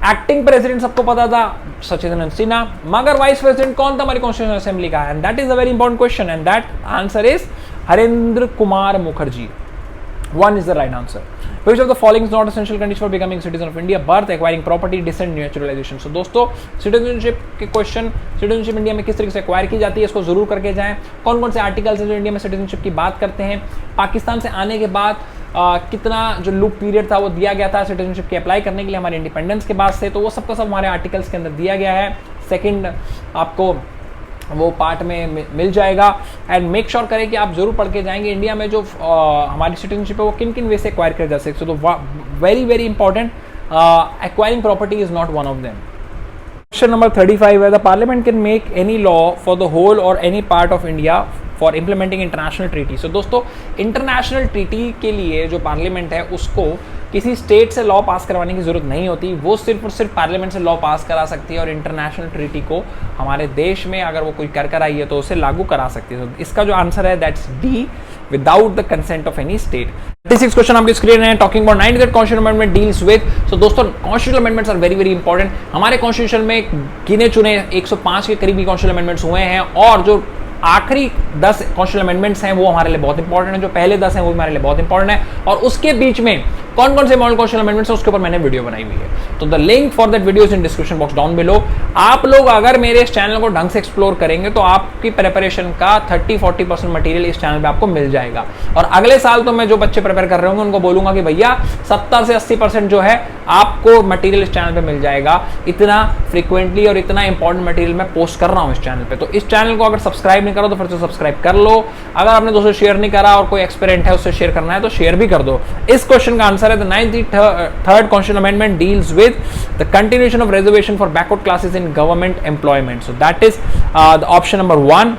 Acting president सबको पता था, सचिदानंद सिन्हा। मगर vice president कौन था हमारी कॉन्स्टिट्यूशन असेंबली का, and that is a very important question and that answer is Harendra Kumar Mukherjee. 1 is the right answer. Which of the following is not essential condition for becoming citizen of India? Birth, acquiring property, descent, naturalization. So दोस्तों citizenship के question, citizenship India में किस तरीके से acquire की जाती है इसको जरूर करके जाएं। कौन कौन से आर्टिकल्स हैं जो इंडिया में सिटीजनशिप की बात करते हैं, पाकिस्तान से आने के बाद कितना जो लूप पीरियड था वो दिया गया था सिटीजनशिप के अप्लाई करने के लिए हमारे इंडिपेंडेंस के बाद से, तो वो सबका सब हमारे आर्टिकल्स के अंदर दिया गया है। सेकंड आपको वो पार्ट में मिल जाएगा। एंड मेक श्योर करें कि आप जरूर पढ़ के जाएंगे इंडिया में जो हमारी सिटीजनशिप है वो किन किन वे से एक्वायर कर जा सकते हो। तो very very important, acquiring property is not one of them. Question number 35 है, the parliament can make any law for the whole or any part of India for implementing international treaty. So दोस्तों, international treaty के लिए जो parliament है उसको किसी state से law पास करवाने की जरूरत नहीं होती, वो सिर्फ और सिर्फ पार्लियामेंट से लॉ पास करा सकती है और इंटरनेशनल ट्रीटी को हमारे देश में अगर वो कोई कर आई है तो उसे लागू करा सकती है। तो इसका जो आंसर है that's D, without the consent of any state. 36 question आपके स्क्रीन है, talking about 93 constitution amendment deals with. So दोस्तों, constitution amendments are very very important. हमारे कॉन्स्टिट्यूशन में गिने चुने 105 के करीबी कॉन्स्टिट्यूशन अमेंडमेंट्स हुए हैं और जो आखिरी 10 कॉन्स्टिट्यूशन अमेंडमेंट्स हैं वो हमारे लिए बहुत इंपॉर्टेंट है, जो पहले 10 हैं वो हमारे लिए बहुत इंपॉर्टेंट है, और उसके बीच में कौन कौन से मॉडल कॉन्स्टिट्यूशन अमेंडमेंट्स हैं उसके ऊपर मैंने वीडियो बनाई हुई है। तो the link for that video is in description box down below. आप लोग अगर मेरे इस चैनल को ढंग से एक्सप्लोर करेंगे तो आपकी प्रिपरेशन का 30-40% मटेरियल इस चैनल पे आपको मिल जाएगा। और अगले साल तो मैं जो बच्चे प्रिपेयर कर रहे होंगे उनको बोलूंगा कि भैया 70 से 80% जो है आपको मटेरियल इस चैनल पे मिल जाएगा। इतना फ्रीक्वेंटली और इतना इंपॉर्टेंट मटेरियल मैं पोस्ट कर रहा हूं इस चैनल पे। तो इस चैनल को अगर सब्सक्राइब नहीं करो तो फिर से सब्सक्राइब कर लो। अगर आपने दोस्तों शेयर नहीं करा और कोई एक्सपेरिमेंट है उससे शेयर करना है तो शेयर भी कर दो। इस क्वेश्चन का आंसर है the 93rd Constitutional Amendment deals with the continuation of reservation for backward classes in government employment. So that is the option number 1,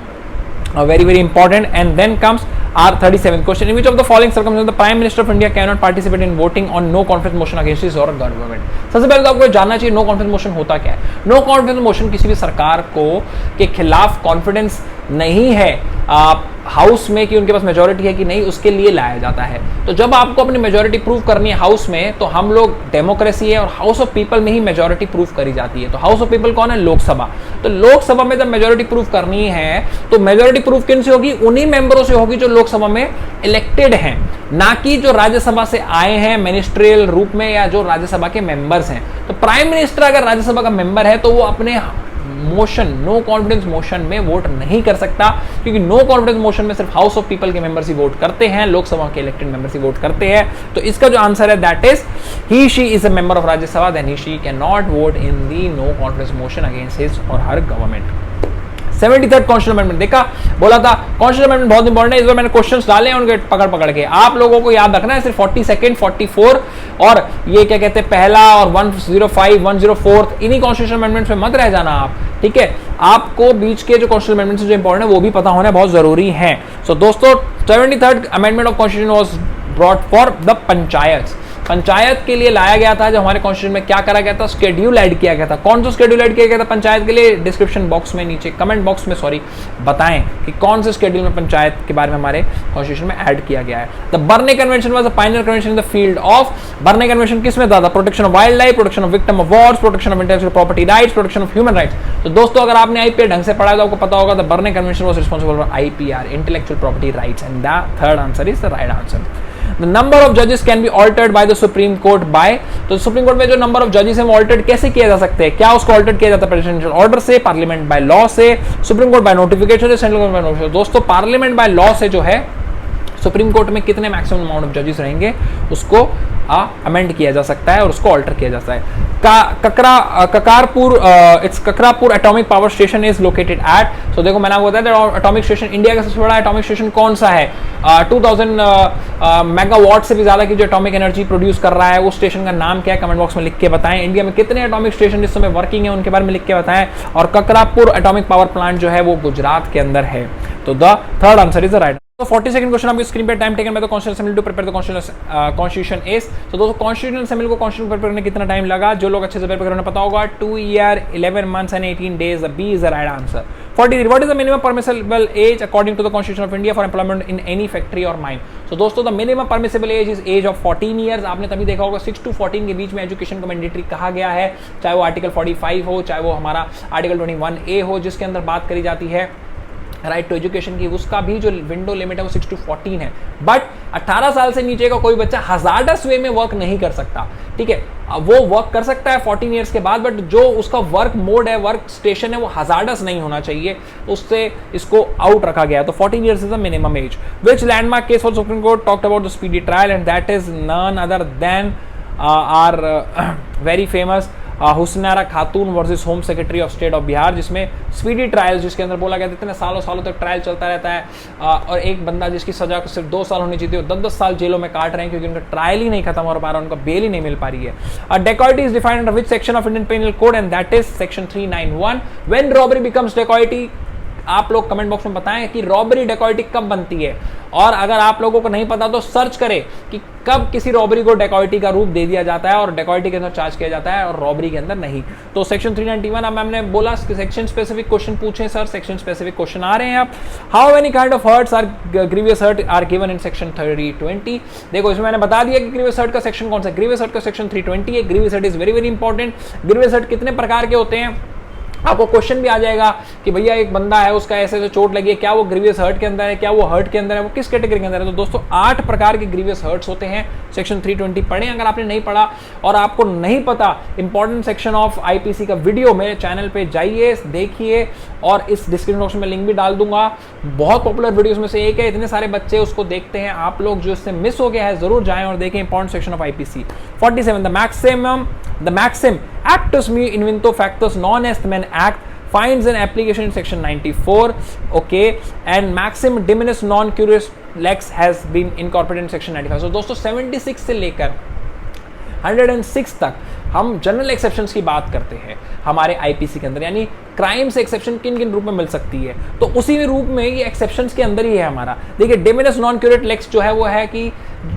very very important. And then comes our 37th question, in which of the following circumstances the Prime Minister of India cannot participate in voting on no confidence motion against his or government? सबसे पहले तो आपको जानना चाहिए no confidence motion होता क्या है। No confidence motion किसी भी सरकार को के खिलाफ कॉन्फिडेंस नहीं है हाउस में कि उनके पास मेजोरिटी है कि नहीं, उसके लिए लाया जाता है। तो जब आपको अपनी मेजोरिटी प्रूव करनी है हाउस में, तो हम लोग डेमोक्रेसी है और हाउस ऑफ पीपल में ही मेजोरिटी प्रूव करी जाती है। तो हाउस ऑफ पीपल कौन है? लोकसभा। तो लोकसभा में जब मेजोरिटी प्रूव करनी है तो मेजोरिटी प्रूव किन से होगी? उन्हीं मेंबरों से होगी जो लोकसभा में इलेक्टेड हैं, ना कि जो राज्यसभा से आए हैं मिनिस्ट्रियल रूप में या जो राज्यसभा के मेंबर्स हैं। तो प्राइम मिनिस्टर अगर राज्यसभा का मेंबर है तो वो अपने मोशन नो कॉन्फिडेंस मोशन में वोट नहीं कर सकता, क्योंकि नो कॉन्फिडेंस मोशन में सिर्फ हाउस ऑफ पीपल के मेंबर्स ही वोट करते हैं, लोकसभा के इलेक्टेड मेंबर्स ही वोट करते हैं। तो इसका जो आंसर है that is he she is a member of Rajya Sabha, then he she can not vote in the no confidence motion against his or her government. 73rd constitution amendment, देखा बोला था constitution amendment बहुत इंपॉर्टेंट है। इस बार मैंने questions डाले हैं उनके पकड़ के, आप लोगों को याद रखना है सिर्फ 42nd 44 और ये क्या कहते हैं पहला और 105 104 इन्हीं कॉन्स्टिट्यूशन अमेंडमेंट्स में मत रह जाना आप, ठीक है। आपको बीच के जो कॉन्स्टिट्यूशन अमेंडमेंट्स जो इंपॉर्टेंट है वो भी पता होना बहुत जरूरी है। सो दोस्तों, 73rd amendment of constitution was brought for the panchayat. Panchayat के लिए लाया गया था। जब हमारे कॉन्स्टिट्यूशन में क्या करा गया था? शेड्यूल ऐड किया गया था। कौन सा शेड्यूल ऐड किया गया था पंचायत के लिए? डिस्क्रिप्शन बॉक्स में नीचे कमेंट बॉक्स में बताएं कि कौन से शेड्यूल में पंचायत के बारे में हमारे कॉन्स्टिट्यूशन में ऐड किया गया है। The Berne convention was a Pioneer convention in the field of. Berne convention किस में था? Protection of wild life, protection of victim of Wars, protection of intellectual property rights, protection of human rights. तो दोस्तों, अगर आपने IPR ढंग से पढ़ा है तो आपको पता होगा the Berne convention was responsible for IPR, intellectual property rights, and the third answer is the right answer. The number of judges can be altered by the Supreme Court by, तो supreme court में जो number of जजेस हैं वो altered कैसे किया जा सकते हैं? क्या उसको ऑल्टर किया जाता है? प्रेसिडेंशियल ऑर्डर से, पार्लियामेंट बाय लॉ से, सुप्रीम कोर्ट बाय नोटिफिकेशन से, सेंट्रल गवर्नमेंट बाय नोटिफिकेशन। दोस्तों, पार्लियामेंट बाय लॉ से जो है सुप्रीम कोर्ट में कितने मैक्सिमम अमाउंट ऑफ जजेस रहेंगे उसको अमेंड किया जा सकता है और उसको ऑल्टर किया जा सकता है। Kakrapar atomic power station is located at. So देखो, मैंने आपको बताया एटॉमिक स्टेशन, इंडिया का सबसे बड़ा एटॉमिक स्टेशन कौन सा है? 2000 मेगावाट से भी ज्यादा की जो एटॉमिक एनर्जी प्रोड्यूस कर रहा है, उस स्टेशन का नाम क्या है? कमेंट बॉक्स में लिख के बताएं। इंडिया में कितने एटॉमिक स्टेशन इस समय वर्किंग है उनके बारे में लिख के बताएं। और ककरापुर एटॉमिक पावर प्लांट जो है वो गुजरात के अंदर है। तो the third answer is the right. तो 42nd क्वेश्चन आपकी स्क्रीन पे, time taken by the constitution assembly to prepare the constitution is. तो दोस्तों, कॉन्स्टिट्यूशन असेंबली को कॉन्स्टिट्यूशन प्रिपेयर करने कितना टाइम लगा? जो लोग अच्छे से प्रिपेयर करने पता होगा 2 years 11 months and 18 days। The B is the right answer. 43, what is the minimum permissible age according to the constitution of India for employment in any factory और माइन? तो दोस्तों, the minimum permissible age is age of 14 years। आपने तभी देखा होगा 6 to 14 के बीच में education को मैंडेटरी कहा गया है, चाहे वो आर्टिकल 45 हो, चाहे वो हमारा आर्टिकल 21A हो, जिसके अंदर बात करी जाती है राइट टू एजुकेशन की। उसका भी जो विंडो लिमिट है वो 6 to 14 है। बट 18 साल से नीचे का कोई बच्चा हजार्डस वे में वर्क नहीं कर सकता, ठीक है। वो वर्क कर सकता है 14 ईयर्स के बाद, बट जो उसका वर्क मोड है, वर्क स्टेशन है, वो हजार्डस नहीं होना चाहिए, उससे इसको आउट रखा गया। तो 14 years is the minimum age. Which landmark case for supreme court talked about the speedy trial, and that is none other than our very famous Hussainara Khatoon versus home secretary of state of Bihar, जिसमें speedy trial, जिसके अंदर बोला गया था इतने सालों सालों तक ट्रायल चलता रहता है, और एक बंदा जिसकी सजा सिर्फ 2 साल होनी चाहिए, 10-10 साल जेलों में काट रहे हैं क्योंकि उनका ट्रायल ही नहीं खत्म हो पा रहा, उनका बेल ही नहीं मिल पा रही है। Dacoity is defined under which section of Indian penal code, and that is section 391। When robbery becomes dacoity, आप लोग कमेंट बॉक्स में बताएं कि रॉबरी डेकॉइटी कब बनती है, और अगर आप लोगों को नहीं पता तो सर्च करें कि कब किसी रॉबरी को डेकॉइटी का रूप दे दिया जाता है और डेकॉइटी के अंदर चार्ज किया जाता है और रॉबरी के अंदर नहीं। तो सेक्शन 391, अब हमने बोला सेक्शन स्पेसिफिक क्वेश्चन पूछे सर, सेक्शन स्पेसिफिक क्वेश्चन आ रहे हैं अब। How many kind of hurts are grievous hurt are given in section 320। देखो इसमें मैंने बता दिया कि ग्रीवियस हर्ट का सेक्शन कौन सा, ग्रीवियस हर्ट का सेक्शन 320 है। Grievous hurt is very very important. Grievous hurt कितने प्रकार के होते हैं, आपको क्वेश्चन भी आ जाएगा कि भैया एक बंदा है उसका ऐसे ऐसे चोट लगी है, क्या वो ग्रीवियस हर्ट के अंदर है, क्या वो हर्ट के अंदर है, वो किस कैटेगरी के अंदर है। तो दोस्तों 8 प्रकार के ग्रीवियस हर्ट्स होते हैं। सेक्शन 320 पढ़ें अगर आपने नहीं पढ़ा और आपको नहीं पता इंपॉर्टेंट सेक्शन ऑफ आईपीसी का वीडियो मेरे चैनल पे जाइए देखिए, और इस डिस्क्रिप्शन बॉक्स में लिंक भी डाल दूंगा। बहुत पॉपुलर वीडियोस में से एक है, इतने सारे बच्चे उसको देखते हैं। आप लोग जो इससे मिस हो गया है जरूर जाएं और देखें important section of IPC 47। The maxim actus me invinto factus non est men act finds an application in section 94, okay, and maxim diminis non curious lex has been incorporated in section 95। so दोस्तों 76 से लेकर 106 तक हम general exceptions की बात करते हैं हमारे आईपीसी के अंदर, यानी क्राइम से एक्सेप्शन किन किन रूप में मिल सकती है, तो उसी रूप में ये एक्सेप्शंस के अंदर ही है हमारा। देखिए डिमिनिस नॉन क्यूरेट लेक्स जो है वो है कि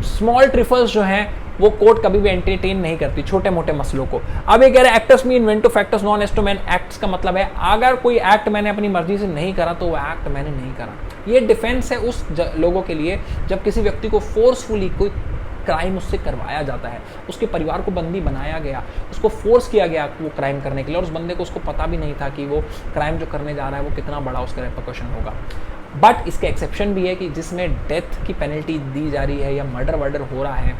स्मॉल ट्रिफल्स जो हैं वो कोर्ट कभी भी एंटरटेन नहीं करती छोटे मोटे मसलों को। अब ये कह रहे हैं एक्टस मी इन्वेंटो फैक्टस नॉन एस्टो मैन एक्ट्स का मतलब है अगर कोई एक्ट मैंने अपनी मर्जी से नहीं करा तो वो एक्ट मैंने नहीं करा। ये डिफेंस है उस लोगों के लिए जब किसी व्यक्ति को फोर्सफुली कोई क्राइम उससे करवाया जाता है, उसके परिवार को बंदी बनाया गया, उसको फोर्स किया गया वो क्राइम करने के लिए, और उस बंदे को उसको पता भी नहीं था कि वो क्राइम जो करने जा रहा है वो कितना बड़ा उसका रेपरकशन होगा। बट इसका एक्सेप्शन भी है कि जिसमें डेथ की पेनल्टी दी जा रही है या मर्डर हो रहा है,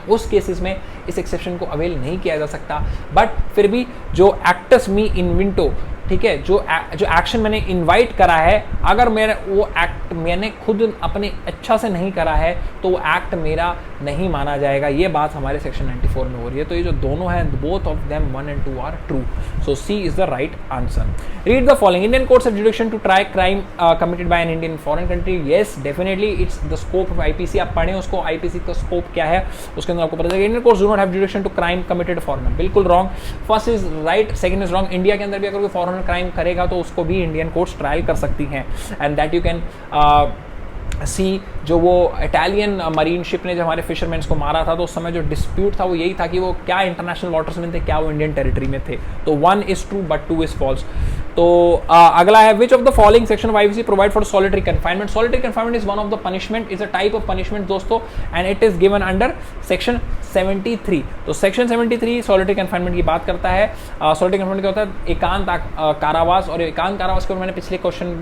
उस केसेस में इस एक्सेप्शन को अवेल नहीं किया जा सकता। बट फिर भी जो एक्टस मी इन्विंटो, ठीक है, जो एक्शन मैंने इनवाइट करा है, अगर मेरा वो एक्ट मैंने खुद अपने अच्छा से नहीं करा है तो वो एक्ट मेरा नहीं माना जाएगा। ये बात हमारे सेक्शन 94 में हो रही है। तो ये जो दोनों हैं both of them 1 and 2 are true, so C is the right answer. Read the following, Indian courts have jurisdiction to try crime committed by an Indian foreign country. Yes definitely it's the scope of IPC. आप पढ़ें उसको, IPC का scope क्या है उसके अंदर आपको पता चलेगा। Indian courts do not have jurisdiction to crime committed foreign, बिल्कुल wrong. First is right, second is wrong. India के अंदर भी अगर कोई फॉरेनर क्राइम करेगा तो उसको भी इंडियन कोर्ट्स ट्रायल कर सकती हैं, and that you can see. जो वो इटालियन मरीन शिप ने जो हमारे फिशरमैन्स को मारा था तो उस समय जो डिस्प्यूट था वो यही था कि वो क्या इंटरनेशनल वाटर्स में थे, क्या वो इंडियन टेरिटरी में थे। तो 1 is true but 2 is false. तो अगला है which of the following section of IPC provide for solitary confinement. Solitary confinement is one of the punishment, is a type of punishment दोस्तों, and it is given under section 73। तो section 73 solitary confinement की बात करता है। Solitary confinement क्या होता है, एकांत कारावास। और एकांत कारावास के मैंने पिछले क्वेश्चन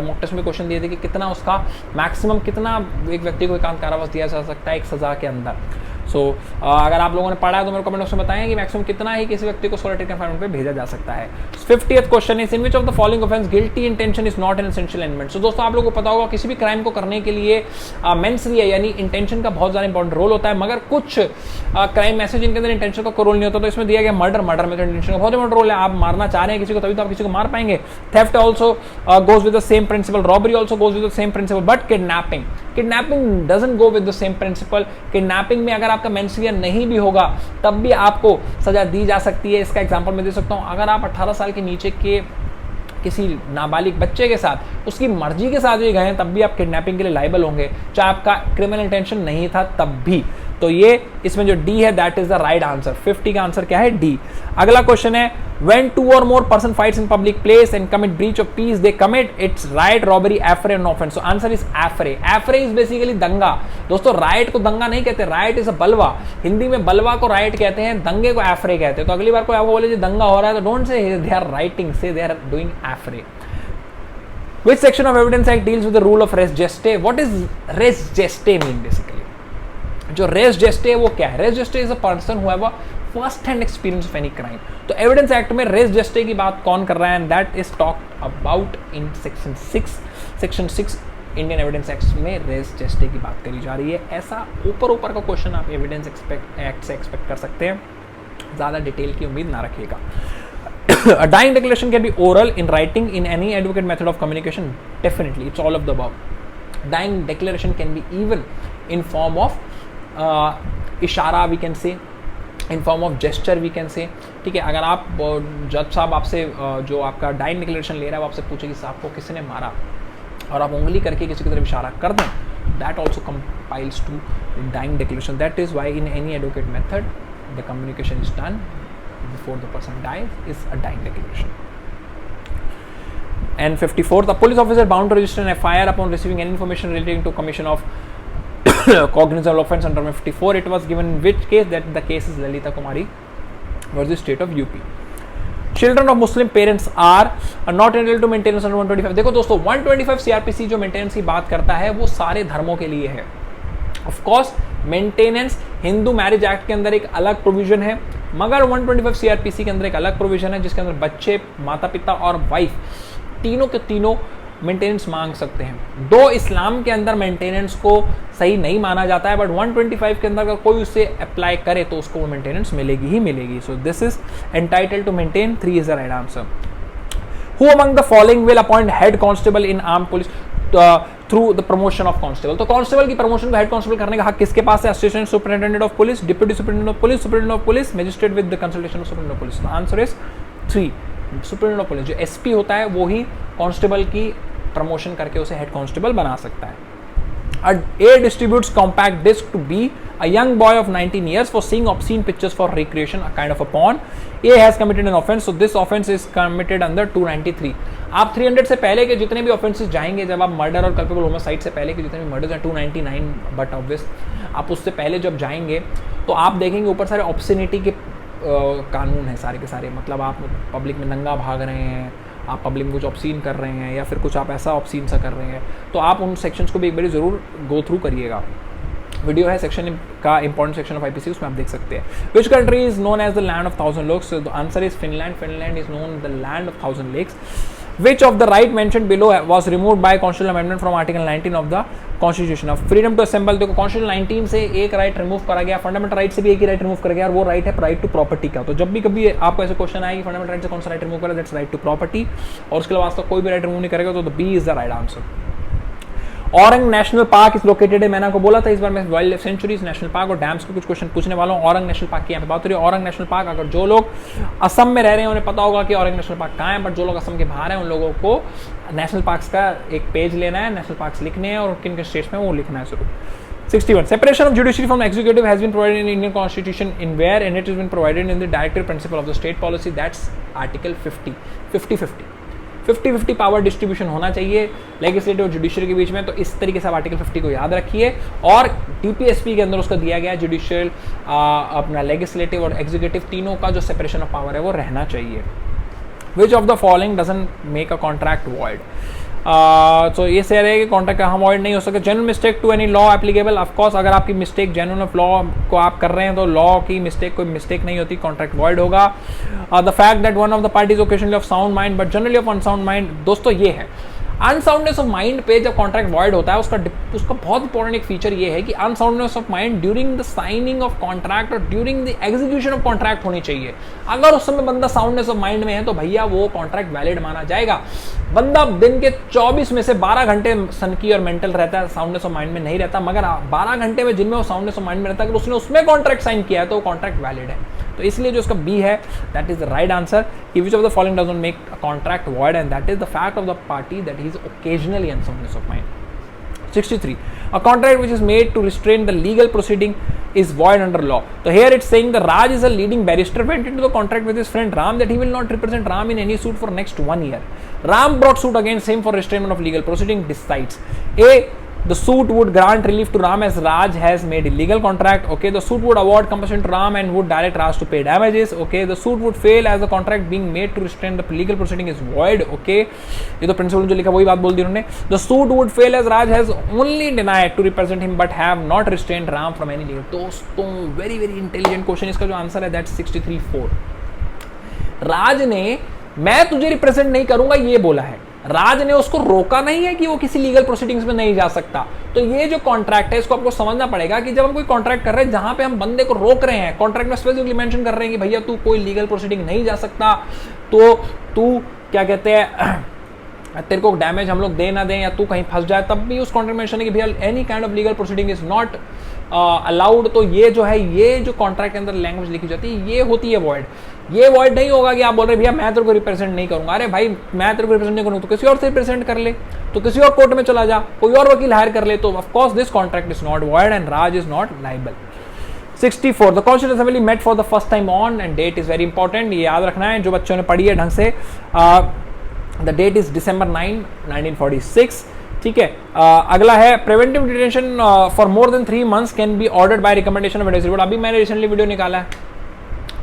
मॉक टेस्ट में क्वेश्चन दिए थे कि कितना उसका मैक्सिमम, कितना एक व्यक्ति को एकांत कारावास दिया जा सकता है एक सजा के अंदर। सो अगर आप लोगों ने पढ़ा है तो मेरे कमेंट बॉक्स में बताएं कि मैक्सिमम कितना ही किसी व्यक्ति को सॉलिटरी कन्फाइनमेंट पे भेजा जा सकता है। 50th question is in which of the following offence guilty intention is not an essential element. So दोस्तों आप लोगों को पता होगा किसी भी क्राइम को करने के लिए मेंस री है, यानी इंटेंशन का बहुत ज्यादा इंपॉर्टेंट रोल होता है, मगर कुछ क्राइम ऐसे जिनके अंदर इंटेंशन का कोई रोल नहीं होता। तो इसमें दिया गया मर्डर में तो इंटेंशन का बहुत इंपॉर्टेंट रोल है। आप मारना चाह रहे हैं किसी को तभी तो आप किसी को मार पाएंगे। Theft also goes with the same principle, robbery also goes with the same principle, but kidnapping doesn't go with the same principle. Kidnapping में अगर आपका मेंसरिया नहीं भी होगा तब भी आपको सजा दी जा सकती है। इसका एग्जांपल मैं दे सकता हूं, अगर आप 18 साल के नीचे के किसी नाबालिग बच्चे के साथ उसकी मर्जी के साथ भी गए तब भी आप किडनैपिंग के लिए लायबल होंगे, चाहे आपका क्रिमिनल इंटेंशन नहीं था तब भी। तो ये इसमें जो डी है that is the right answer. 50 का आंसर क्या है, डी। अगला क्वेश्चन है when 2 or more person fights in public place and commit breach of peace they commit its riot, robbery, affray and offense। so answer is affray। affray is basically दंगा। दोस्तों right को दंगा नहीं कहते, right is a बलवा। हिंदी में बलवा को राइट कहते हैं, दंगे को एफरे कहते हैं। तो अगली बार कोई आपको बोले दंगा हो रहा है तो don't say they are writing, say they are doing affray. Which section of Evidence Act deals with the rule of res geste? What is res geste mean basically? जो res geste है वो क्या है? res geste is a person who have a first hand experience of any crime। तो evidence act में res geste की बात कौन कर रहा है, and that is talked about in section 6 Indian evidence act में res geste की बात करी जा रही है। ऐसा ऊपर का क्वेश्चन आप एविडेंस एक्ट से एक्सपेक्ट कर सकते हैं। ज़्यादा डिटेल की उम्मीद ना रखिएगा. A dying declaration can be oral, in writing, in any adequate method of communication. Definitely, it's all of the above. Dying declaration can be even in form of इशारा, we can say, in form of gesture, we can say. ठीक है, अगर आप जज साहब आपसे जो आपका डाइंग डिक्लेरेशन ले रहा है वो आपसे पूछे कि साहब को किसने मारा और आप उंगली करके किसी की तरफ इशारा कर दें, that also compiles to dying declaration. That is why in any adequate method the communication is done before the person dies is a dying declaration. And 54, the police officer bound to register an FIR upon receiving any information relating to commission of cognizable offence under 54. It was given in which case that the case is Lalita Kumari versus state of UP. Children of Muslim parents are not entitled to maintenance under 125. देखो दोस्तों, 125 CRPC जो maintenance की बात करता है वो सारे धर्मों के लिए है. Of course maintenance Hindu marriage act के अंदर एक अलग प्रोविजन है, मगर 125 CRPC के अंदर एक अलग प्रोविजन है जिसके अंदर बच्चे, माता पिता और वाइफ तीनों के तीनों मेंटेनेंस मांग सकते हैं. दो इस्लाम के अंदर मेंटेनेंस को सही नहीं माना जाता है, बट 125 के अंदर अगर कोई उसे अप्लाई करे तो उसको मेंटेनेंस मिलेगी ही मिलेगी. So this is entitled to maintain. 3 is the right answer. Who among the following will appoint head constable in arm police through the promotion of constable. तो कांस्टेबल की प्रमोशन को हेड कांस्टेबल करने का हक किसके पास है? Assistant superintendent of police, deputy superintendent of police, superintendent of police, magistrate with the consultation of superintendent of police. The answer is 3. Superintendent of police जो एसपी होता है वो ही कांस्टेबल की प्रमोशन करके उसे हेड कांस्टेबल बना सकता है. A distributes compact disc to B, a young boy of 19 years, for seeing obscene pictures for recreation, a kind of a porn. A has committed an offence, so this offence is committed under 293. आप 300 से पहले के जितने भी offences जाएंगे, जब आप murder और कल्पेबल होमिसाइड से पहले के जितने भी मर्डर्स हैं 299, बट ऑब्वियस आप उससे पहले जब जाएंगे तो आप देखेंगे ऊपर सारे ऑब्सिनिटी के कानून हैं सारे के सारे. मतलब आप पब्लिक में नंगा भाग रहे हैं, आप पब्लिक में कुछ ऑब्सीन कर रहे हैं, या फिर कुछ आप ऐसा ऑब्सीन सा कर रहे हैं, तो आप उन सेक्शंस को भी एक बार ज़रूर गो थ्रू करिएगा. वीडियो है सेक्शन का इंपॉर्टेंट सेक्शन ऑफ IPC, उसमें आप देख सकते हैं. Which country is known as the land of 1000 lakes? The answer is Finland. Finland is known the land of 1000 lakes. Which of the right mentioned below was removed by constitutional amendment from article 19 of the constitution? of freedom to assemble, देखो constitution 19 से एक right remove करा गया, fundamental right से भी एक ही right remove करा गया, और वो राइट है राइट टू प्रॉपर्टी का. तो जब भी कभी आपको ऐसे क्वेश्चन आए कि फंडामेंटल राइट से कौन सा राइट रिमूव करा, दैट्स राइट टू प्रॉपर्टी, और उसके अलावा कोई भी राइट रिमूव नहीं करेगा, तो B is the right answer. Orang national park is located है, मैंने आपको बोला था इस बार मैं wild life sanctuaries, national park और डैम्स के कुछ क्वेश्चन पूछने वाला हूँ. औरंग नेशनल पार्क की यहाँ पे बात हो रही है. औरंग नेशनल पार्क, अगर जो लोग असम में रह रहे हैं उन्हें पता होगा कि औरंग नेशनल पार्क कहाँ है, बट जो लोग असम के बाहर हैं उन लोगों को नेशनल पार्क्स का एक पेज लेना है, नेशनल पार्क्स लिखने हैं और किन किन स्टेट्स में वो लिखना है जरूर. 61. Separation of judiciary from executive has been provided in Indian Constitution in where, and it has been provided in the directive principle of the state policy, that's article 50. 50-50 power distribution होना चाहिए legislative और judicial के बीच में. तो इस तरीके से आप आर्टिकल 50 को याद रखिए, और DPSP के अंदर उसका दिया गया जुडिशियल, अपना लेजिस्लेटिव और एग्जीक्यूटिव तीनों का जो सेपरेशन ऑफ पावर है वो रहना चाहिए. विच of the following doesn't make a contract void? तो ये सह रहे हैं कि कॉन्ट्रैक्ट का हम वॉइड नहीं हो सकता. Genuine mistake to any law applicable, of course अगर आपकी मिस्टेक जेन्युइन ऑफ लॉ को आप कर रहे हैं तो लॉ की मिस्टेक कोई मिस्टेक नहीं होती, कॉन्ट्रैक्ट वॉइड होगा. The fact that one of the parties occasionally of sound mind but generally of unsound mind, दोस्तों ये है अनसाउंडनेस ऑफ माइंड पे जब कॉन्ट्रैक्ट वॉइड होता है उसका बहुत इंपॉर्टेंट एक फीचर ये है कि unsoundness of mind during the signing of contract और during the execution of contract होनी चाहिए. अगर उस समय बंदा साउंडनेस ऑफ माइंड में है तो भैया वो कॉन्ट्रैक्ट वैलिड माना जाएगा. बंदा दिन के 24 में से 12 घंटे सनकी और मेंटल रहता है, साउंडनेस ऑफ माइंड में नहीं रहता, मगर 12 घंटे में जिनमें वो साउंडनेस ऑफ माइंड में रहता है, अगर उसने उसमें कॉन्ट्रैक्ट साइन किया है तो वो कॉन्ट्रैक्ट वैलिड है. तो इसलिए जो इसका बी है that is the right answer. Which of the following doesn't make a contract void, and that is the fact of the party that is occasionally unsoundness of mind. 63. A contract which is made to restrain the legal proceeding is void under law. So here it's saying the Raj is a leading barrister went into the contract with his friend Ram that he will not represent Ram in any suit for next 1 year. Ram brought suit against him for restrainment of legal proceeding. Decides A, the suit would grant relief to Ram as Raj has made illegal contract. Okay, the suit would award compensation to Ram and would direct Raj to pay damages. Okay, the suit would fail as the contract being made to restrain the legal proceeding is void. Okay, ये तो principal जो लिखा वही बात बोल दी उन्होंने. The suit would fail as Raj has only denied to represent him but have not restrained Ram from any legal. दोस्तों very very intelligent question. इसका जो आंसर है that's 63-4. राज ने मैं तुझे रिप्रेजेंट नहीं करूंगा ये बोला है, राज ने उसको रोका नहीं है कि वो किसी लीगल प्रोसीडिंग्स में नहीं जा सकता। तो ये जो कॉन्ट्रैक्ट है इसको आपको समझना पड़ेगा कि जब हम कोई कॉन्ट्रैक्ट कर रहे हैं जहां पे हम बंदे को रोक रहे हैं, कॉन्ट्रैक्ट में स्पेसिफिकली मेंशन कर रहे हैं कि भैया तू कोई लीगल प्रोसीडिंग नहीं जा सकता, तो तू क्या कहते हैं तेरे को डैमेज हम लोग दे ना दें या तू कहीं फंस जाए, तब भी उस कॉन्ट्रैक्ट में मेंशन है कि भैया any kind of legal proceeding is not allowed. तो ये जो है, ये जो कॉन्ट्रैक्ट के अंदर लैंग्वेज लिखी जाती है ये होती है वॉइड। ये वॉइड नहीं होगा कि आप बोल रहे भैया मैं तेरे को रिप्रेजेंट नहीं करूंगा। अरे भाई मैं तेरे को रिप्रेजेंट नहीं करूंगा तो किसी और से रिप्रेजेंट कर ले, तो किसी और कोर्ट में चला जा, कोई और वकील हायर कर ले, तो of course this contract is not void and Raj is not liable. 64 the constituent assembly met for the first time on and date is very important, ये याद रखना है जो बच्चों ने पढ़ी है ढंग से। The date is December 9, 1946। ठीक है, अगला है preventive detention for more than 3 months can be ordered by recommendation of advisory board. अभी मैंने रिसेंटली वीडियो निकाला है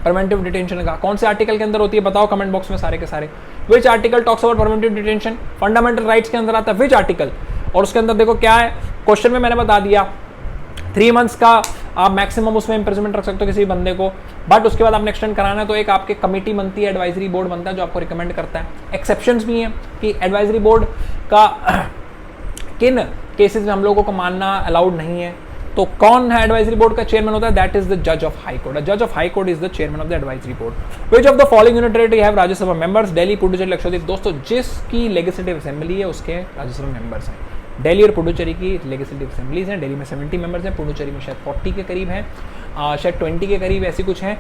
प्रिवेंटिव डिटेंशन का, कौन से आर्टिकल के अंदर होती है बताओ कमेंट बॉक्स में सारे के सारे। Which article talks about preventive detention, fundamental rights के अंदर आता है विच आर्टिकल, और उसके अंदर देखो क्या है, क्वेश्चन में मैंने बता दिया 3 months का आप मैक्सिमम उसमें इंप्रिजनमेंट रख सकते हो किसी बंदे को, बट उसके बाद आपने एक्सटेंड कराना है तो एक आपके कमेटी बनती है, एडवाइजरी बोर्ड बनता है जो आपको रिकमेंड करता है। एक्सेप्शंस भी हैं कि एडवाइजरी बोर्ड का किन केसेस में हम लोगों को मानना अलाउड नहीं है। तो कौन है एडवाइजरी बोर्ड का चेयरमैन होता है, दैट इज द जज ऑफ हाई कोर्ट। जज of high court is the chairman of the advisory board. Which of the following union territory have Rajya Sabha members, Delhi, Puducherry, Lakshadweep. दोस्तों जिसकी लेजिस्लेटिव असेंबली है उसके राज्यसभा मेंबर्स हैं। दिल्ली और पुडुचेरी की लेजिस्लेटिव असेंबलीज हैं, दिल्ली में 70 मेंबर्स हैं, पुडुचेरी में शायद 40 के करीब हैं, शायद 20 के करीब ऐसी कुछ हैं।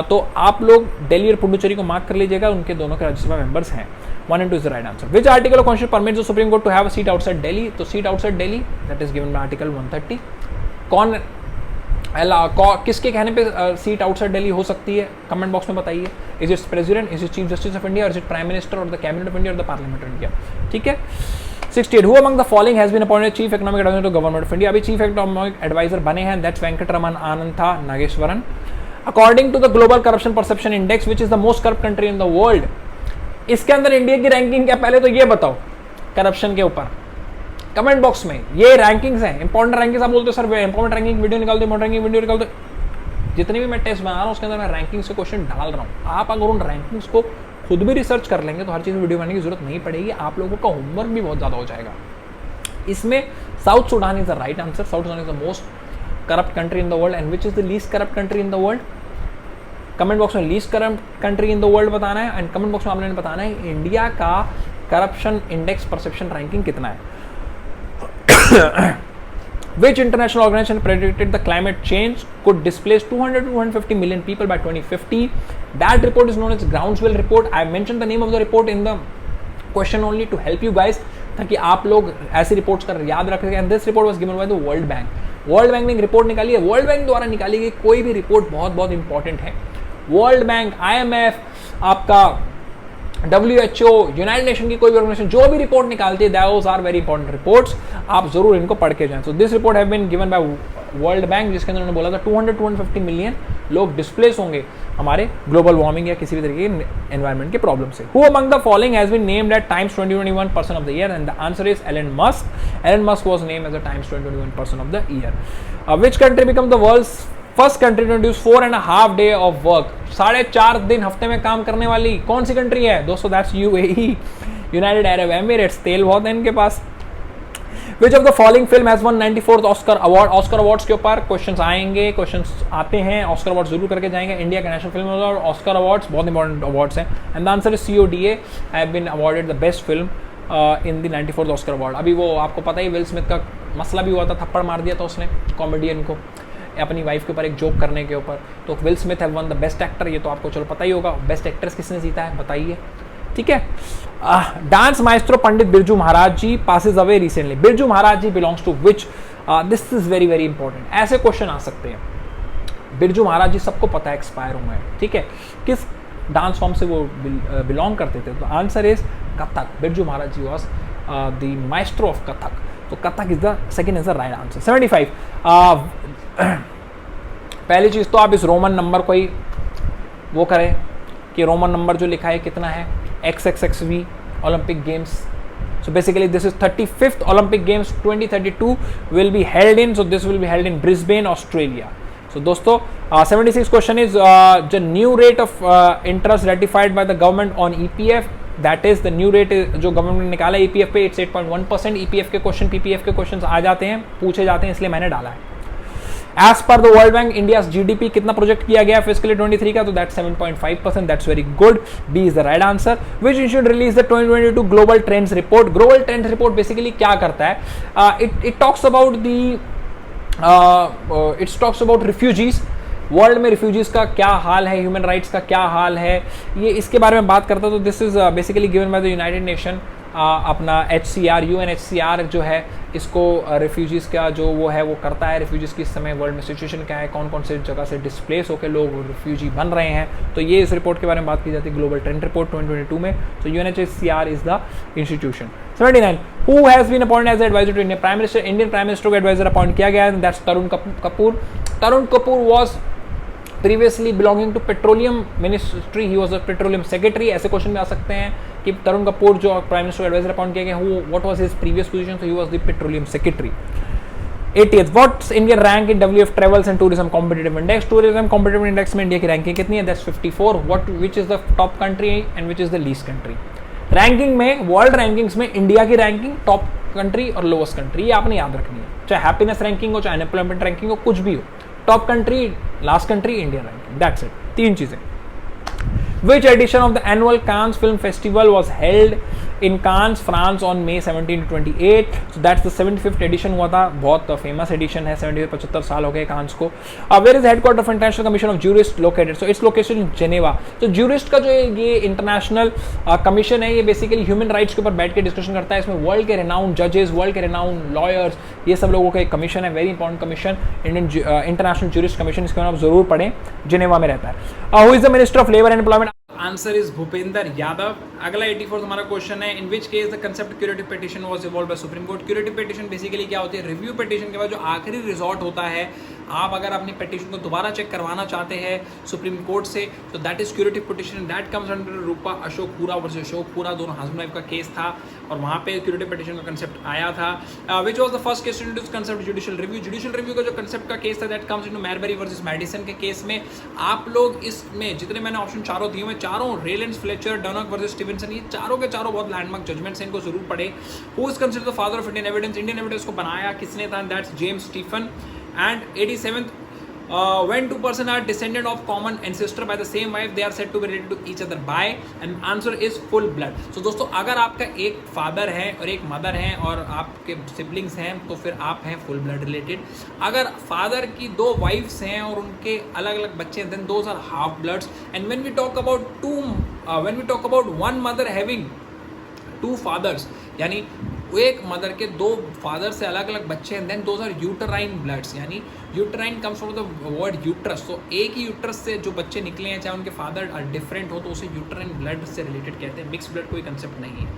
तो आप लोग दिल्ली और पुडुचेरी को मार्क कर लीजिएगा, उनके दोनों के राज्यसभा मेंबर्स हैं। 1 and 2 is the right answer. Which article of Constitution permits the Supreme Court to have a seat outside Delhi? तो seat outside Delhi that is given by Article 130. कौन किसके कहने पे सीट आउटसाइड दिल्ली हो सकती है, कमेंट बॉक्स में बताइए। Is its president, is it chief justice of India, और इज इट प्राइम मिनिस्टर और द कैबिनेट ऑफ इंडिया और द पार्लियामेंट ऑफ इंडिया। ठीक है। 68 who among the following has been appointed chief economic adviser to government of India. अभी chief economic adviser बने हैं, that's Venkataraman Anantha Nageswaran. According to the global corruption perception index which is the most corrupt country in the world, इसके अंदर India की ranking क्या, पहले तो ये बताओ करप्शन के ऊपर कमेंट बॉक्स में। ये रैंकिंग्स हैं, इंपॉर्टेंट रैंकिंग्स। आप बोलते हो सर इंपॉर्टेंट रैंकिंग वीडियो निकाल दो, इंपॉर्टेंट रैंकिंग वीडियो निकाल दो। जितने भी मैं टेस्ट बना रहा हूँ उसके अंदर मैं रैंकिंग्स के क्वेश्चन डाल रहा हूँ। आप अगर उन रैंकिंग्स को खुद भी रिसर्च कर लेंगे तो हर चीज़ वीडियो बनाने की जरूरत नहीं पड़ेगी, आप लोगों का होमवर्क भी बहुत ज़्यादा हो जाएगा। इसमें South Sudan is the right answer. South Sudan is the most corrupt country in the world and which is the least corrupt country in the world. Comment box में least corrupt country in the world बताना है and comment box में आपने बताना है India का corruption index perception ranking कितना है। Which international organization predicted the climate change could displace 200 to 250 million people by 2050? That report is known as Groundswell report. I mentioned the name of the report in the question only to help you guys, ताकि आप लोग ऐसी reports का याद रख सकें। And this report was given by the world bank. World bank ने एक रिपोर्ट निकाली है, वर्ल्ड बैंक द्वारा निकाली गई कोई भी रिपोर्ट बहुत बहुत इंपॉर्टेंट है। वर्ल्ड बैंक, IMF, आपका WHO, यूनाइटेड नेशन की कोई भी ऑर्गेनाइजेशन जो भी रिपोर्ट निकालती है, those are very important reports, आप जरूर इनको पढ़ के जाएं। So this report have been given by world bank, जिसके अंदर उन्होंने बोला था 200-250 मिलियन लोग डिस्प्लेस होंगे हमारे ग्लोबल वार्मिंग या किसी भी तरीके के एनवायरमेंट के प्रॉब्लम से। Who among the following has been named at Times 2021 person of the year, and the answer is Elon Musk. Elon Musk was named as the Times 2021 person of the year. Which country become the world's first country to introduce 4.5 day of work, 4.5 दिन हफ्ते में काम करने वाली कौन सी country है दोस्तों? That's UAE, United Arab Emirates. तेल बहुत है इनके पास। Which of the following film has won 94th Oscar award? Oscar awards के ऊपर क्वेश्चंस आएंगे, क्वेश्चंस आते हैं, ऑस्कर अवार्ड जरूर करके जाएंगे। इंडिया के national film award, Oscar awards बहुत इंपॉर्टेंट अवार्ड्स हैं। And the answer is CODA have been awarded the best film in the 94th Oscar award. अभी वो आपको पता ही विल स्मिथ का मसला भी हुआ था, थप्पड़ मार दिया था उसने कॉमेडियन को अपनी वाइफ के ऊपर एक जोक करने के ऊपर। तो will Smith have one the best actor, ये तो आपको चलो पता ही होगा। बेस्ट एक्ट्रेस किसने जीता है बताइए, ठीक है। Dance maestro Pandit Birju Maharaj ji passes away recently. Birju Maharaj ji belongs to which? This is very very important, ऐसे क्वेश्चन आ सकते हैं। बिरजू महाराज जी सबको पता है एक्सपायर हुए हैं, ठीक है। किस डांस फॉर्म से वो बिलोंग करते थे? तो answer is Kathak. Birju Maharaj ji was the maestro of Kathak, तो Kathak is the second is the right answer. 75 पहली चीज तो आप इस रोमन नंबर को ही वो करें कि रोमन नंबर जो लिखा है कितना है, XXXV Olympic games. So basically this is 35th Olympic games 2032 will be held in, so this will be held in Brisbane Australia. So दोस्तों 76 question is the new rate of interest ratified by the government on EPF that is the new rate जो government ने निकाला EPF पे, it's 8.1%। EPF के question, PPF के question आ जाते हैं, पूछे जाते हैं, इसलिए मैंने डाला है। As per the world bank India GDP कितना प्रोजेक्ट किया गया फिजिकली 23 का, तो that 7.5%, that's very good, B is the right answer. Which institute release the 2022 global trends report. Global trends report basically क्या करता है, it talks about the it's talks about refugees, world में refugees का क्या हाल है, human rights का क्या हाल है, ये इसके बारे में बात करता है। तो this is basically given by the United nation, अपना HCR, UNHCR जो है इसको रिफ्यूजीज़ का जो वो है वो करता है, रिफ्यूजीज़ की इस समय वर्ल्ड में सिचुएशन क्या है, कौन कौन से जगह से डिस्प्लेस होकर लोग रिफ्यूजी बन रहे हैं, तो ये इस रिपोर्ट के बारे में बात की जाती है, ग्लोबल ट्रेंड रिपोर्ट 2022 में। तो UNHCR is the institution. 79, who has been appointed as advisor to India prime minister, Indian prime minister को एडवाइजर अपॉइंट किया गया है, that's Tarun Kapoor. Tarun Kapoor was previously belonging to petroleum ministry, he was the petroleum secretary. ऐसे question भी आ सकते हैं कि तरुण कपूर जो प्राइम मिनिस्टर एडवाइजर अपॉइंट किया गया, what was his previous position, तो he was the petroleum secretary. 80th, what's Indian rank in WF travels and tourism competitive index, tourism competitive index में इंडिया की रैंकिंग कितनी है, that's 54। What which is the top country and which is the least country. Ranking में, world rankings में India की ranking top country और lowest country, ये आपने याद रखनी है, चाहे हैप्पीनेस रैंकिंग हो, चाहे अनएम्प्लॉयमेंट रैंकिंग हो, कुछ भी हो, top country, last country, India ranking, that's it, तीन चीजें। Which edition of the annual Cannes Film Festival was held in Cannes, France on May 17 to 28? So that's the 75th edition हुआ था, बहुत famous addition है, 75 साल हो गए कांस को। Where is the headquarters of International Commission of Jurists located? So it's located in Geneva. तो jurist का जो ये इंटरनेशनल कमीशन है, ये बेसिकली ह्यूमन राइट्स के ऊपर बैठ के डिस्कशन करता है। इसमें वर्ल्ड के रिनाउंड जजेस, वर्ल्ड के रिनाउंड लॉयर्स, ये सब लोगों का एक कमीशन है, very important commission, Indian international jurist commission, इसके बारे में आप जरूर पढ़ें, जिनेवा में रहता है। Who is the minister of labour and employment? Answer is Bhupender Yadav. अगला 84 हमारा क्वेश्चन है, in which case the concept curative petition was evolved by supreme court. Curative petition basically क्या होती है, रिव्यू पिटीशन के बाद जो आखिरी रिजॉर्ट होता है, आप अगर अपनी पिटीशन को दोबारा चेक करवाना चाहते हैं सुप्रीम कोर्ट से, तो that is curative petition, that comes under Rupa Ashok Hurra versus Ashok Hurra, दोनों हस्बैंड वाइफ का केस था और वहाँ पे क्यूरेटिव पिटीशन का कंसेप्ट आया था। Which was the first case to introduce concept judicial review. Judicial review का जो कंसेप्ट का केस था, that comes into Marbury versus Madison के केस में। आप लोग इसमें जितने मैंने ऑप्शन चारों दिए हुए, चारों रेलेंस फ्लेचर, डनॉक वर्सेस स्टीवेंसन, ये चारों के चारों बहुत लैंडमार्क जजमेंट्स हैं, इनको जरूर पढ़े। Who is considered the father of Indian evidence, Indian evidence को बनाया किसने था, that's James Stephen. And 87th, when two persons are descendant of common ancestor by the same wife, they are said to be related to each other by, and answer is full blood. So दोस्तों, अगर आपका एक father है और एक mother है और आपके सिबलिंग्स हैं, तो फिर आप हैं फुल ब्लड रिलेटेड। अगर फादर की दो वाइफ्स हैं और उनके अलग अलग बच्चे हैं, then those are half bloods. And when we talk about one mother having two fathers, यानी एक मदर के दो फादर से अलग अलग बच्चे हैं, then those are uterine bloods, यानी uterine comes from the word uterus. तो एक ही यूट्रस से जो बच्चे निकले हैं, चाहे उनके फादर डिफरेंट हो, तो उसे यूटराइन ब्लड से रिलेटेड कहते हैं। मिक्स ब्लड कोई कंसेप्ट नहीं है।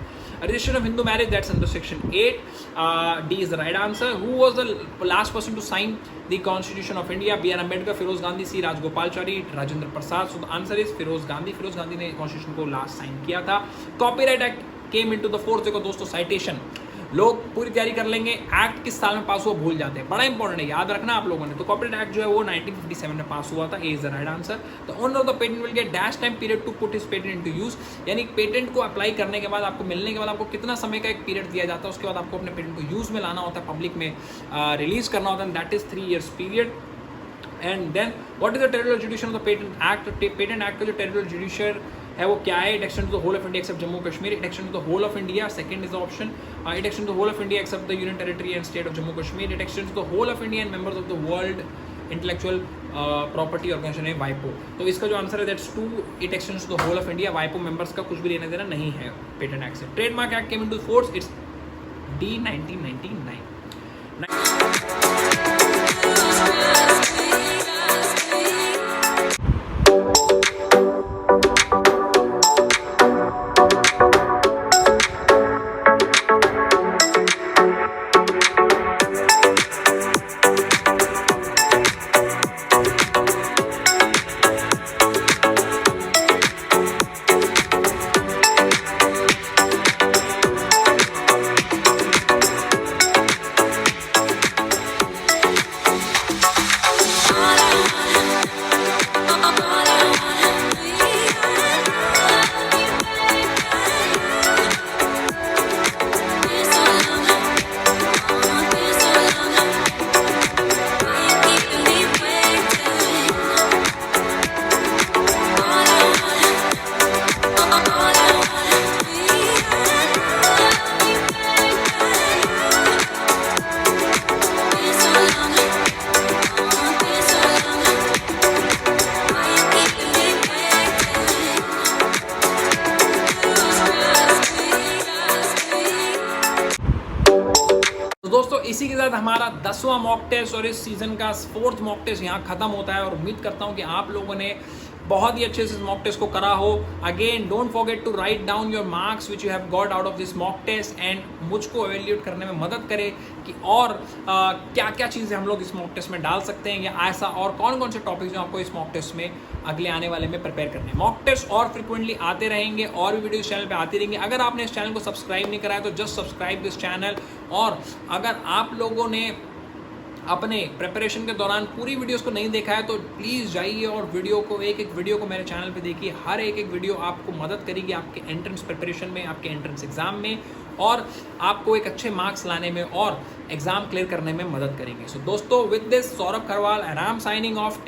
Registration of Hindu marriage, that's under section 8, D is the right answer. Who was the last person to sign the constitution of India? B.R. Ambedkar, Firoz Gandhi, C Rajagopalachari, Rajendra Prasad. So the answer is Firoz Gandhi. Firoz Gandhi ने constitution को last sign किया था। Copyright act came into the force. देखो दोस्तों, citation लोग पूरी तैयारी कर लेंगे, एक्ट किस साल में पास हुआ भूल जाते हैं, बड़ा इंपॉर्टेंट है, याद रखना आप लोगों ने। तो कॉपीराइट एक्ट जो है वो 1957 में पास हुआ था, A is the right answer. The owner of the patent will get dash time period to put his patent into use, यानी पेटेंट को अप्लाई करने के बाद, आपको मिलने के बाद आपको कितना समय का एक पीरियड दिया जाता है, उसके बाद आपको अपने पेटेंट को यूज में लाना होता है, पब्लिक में रिलीज करना होता है, that is 3 years period. And then what is the territorial jurisdiction of the patent act? Patent act का जो टेरिटोरियल जुडिशियर है वो क्या है? It extend to the whole of India except Jammu Kashmir. It extend to the whole of India, second is the option. It extend to the whole of India except the union territory and state of Jammu Kashmir. It extend to the whole of India and members of the world intellectual property organisation है वाइपो। तो इसका जो answer है that's 2, it extends to the whole of India. वाइपो members का कुछ भी लेना देना नहीं है पेटेंट एक्ट से। Trademark act came into force, it's D 1999। हमारा 10वां मॉक टेस्ट और इस सीजन का 4th मॉक टेस्ट यहाँ खत्म होता है और उम्मीद करता हूँ कि आप लोगों ने बहुत ही अच्छे से इस मॉक टेस्ट को करा हो। Again don't forget to write down your marks which you have got out of this mock test and मुझको एवेल्यूएट करने में मदद करे कि और क्या क्या चीज़ें हम लोग इस मॉक टेस्ट में डाल सकते हैं या ऐसा और कौन कौन से टॉपिक्स जो आपको इस मॉक टेस्ट में अगले आने वाले में प्रिपेयर करने हैं। मॉक टेस्ट और फ्रिक्वेंटली आते रहेंगे और भी वीडियो इस चैनल पे आती रहेंगे। अगर आपने इस चैनल को सब्सक्राइब नहीं करा है तो जस्ट सब्सक्राइब दिस चैनल। और अगर आप लोगों ने अपने प्रिपरेशन के दौरान पूरी वीडियोस को नहीं देखा है तो प्लीज़ जाइए और वीडियो को एक एक वीडियो को मेरे चैनल पे देखिए। हर एक वीडियो आपको मदद करेगी आपके एंट्रेंस प्रिपरेशन में, आपके एंट्रेंस एग्जाम में और आपको एक अच्छे मार्क्स लाने में और एग्जाम क्लियर करने में मदद करेंगे। सो दोस्तों, with this Saurabh Kharwal and I am signing off.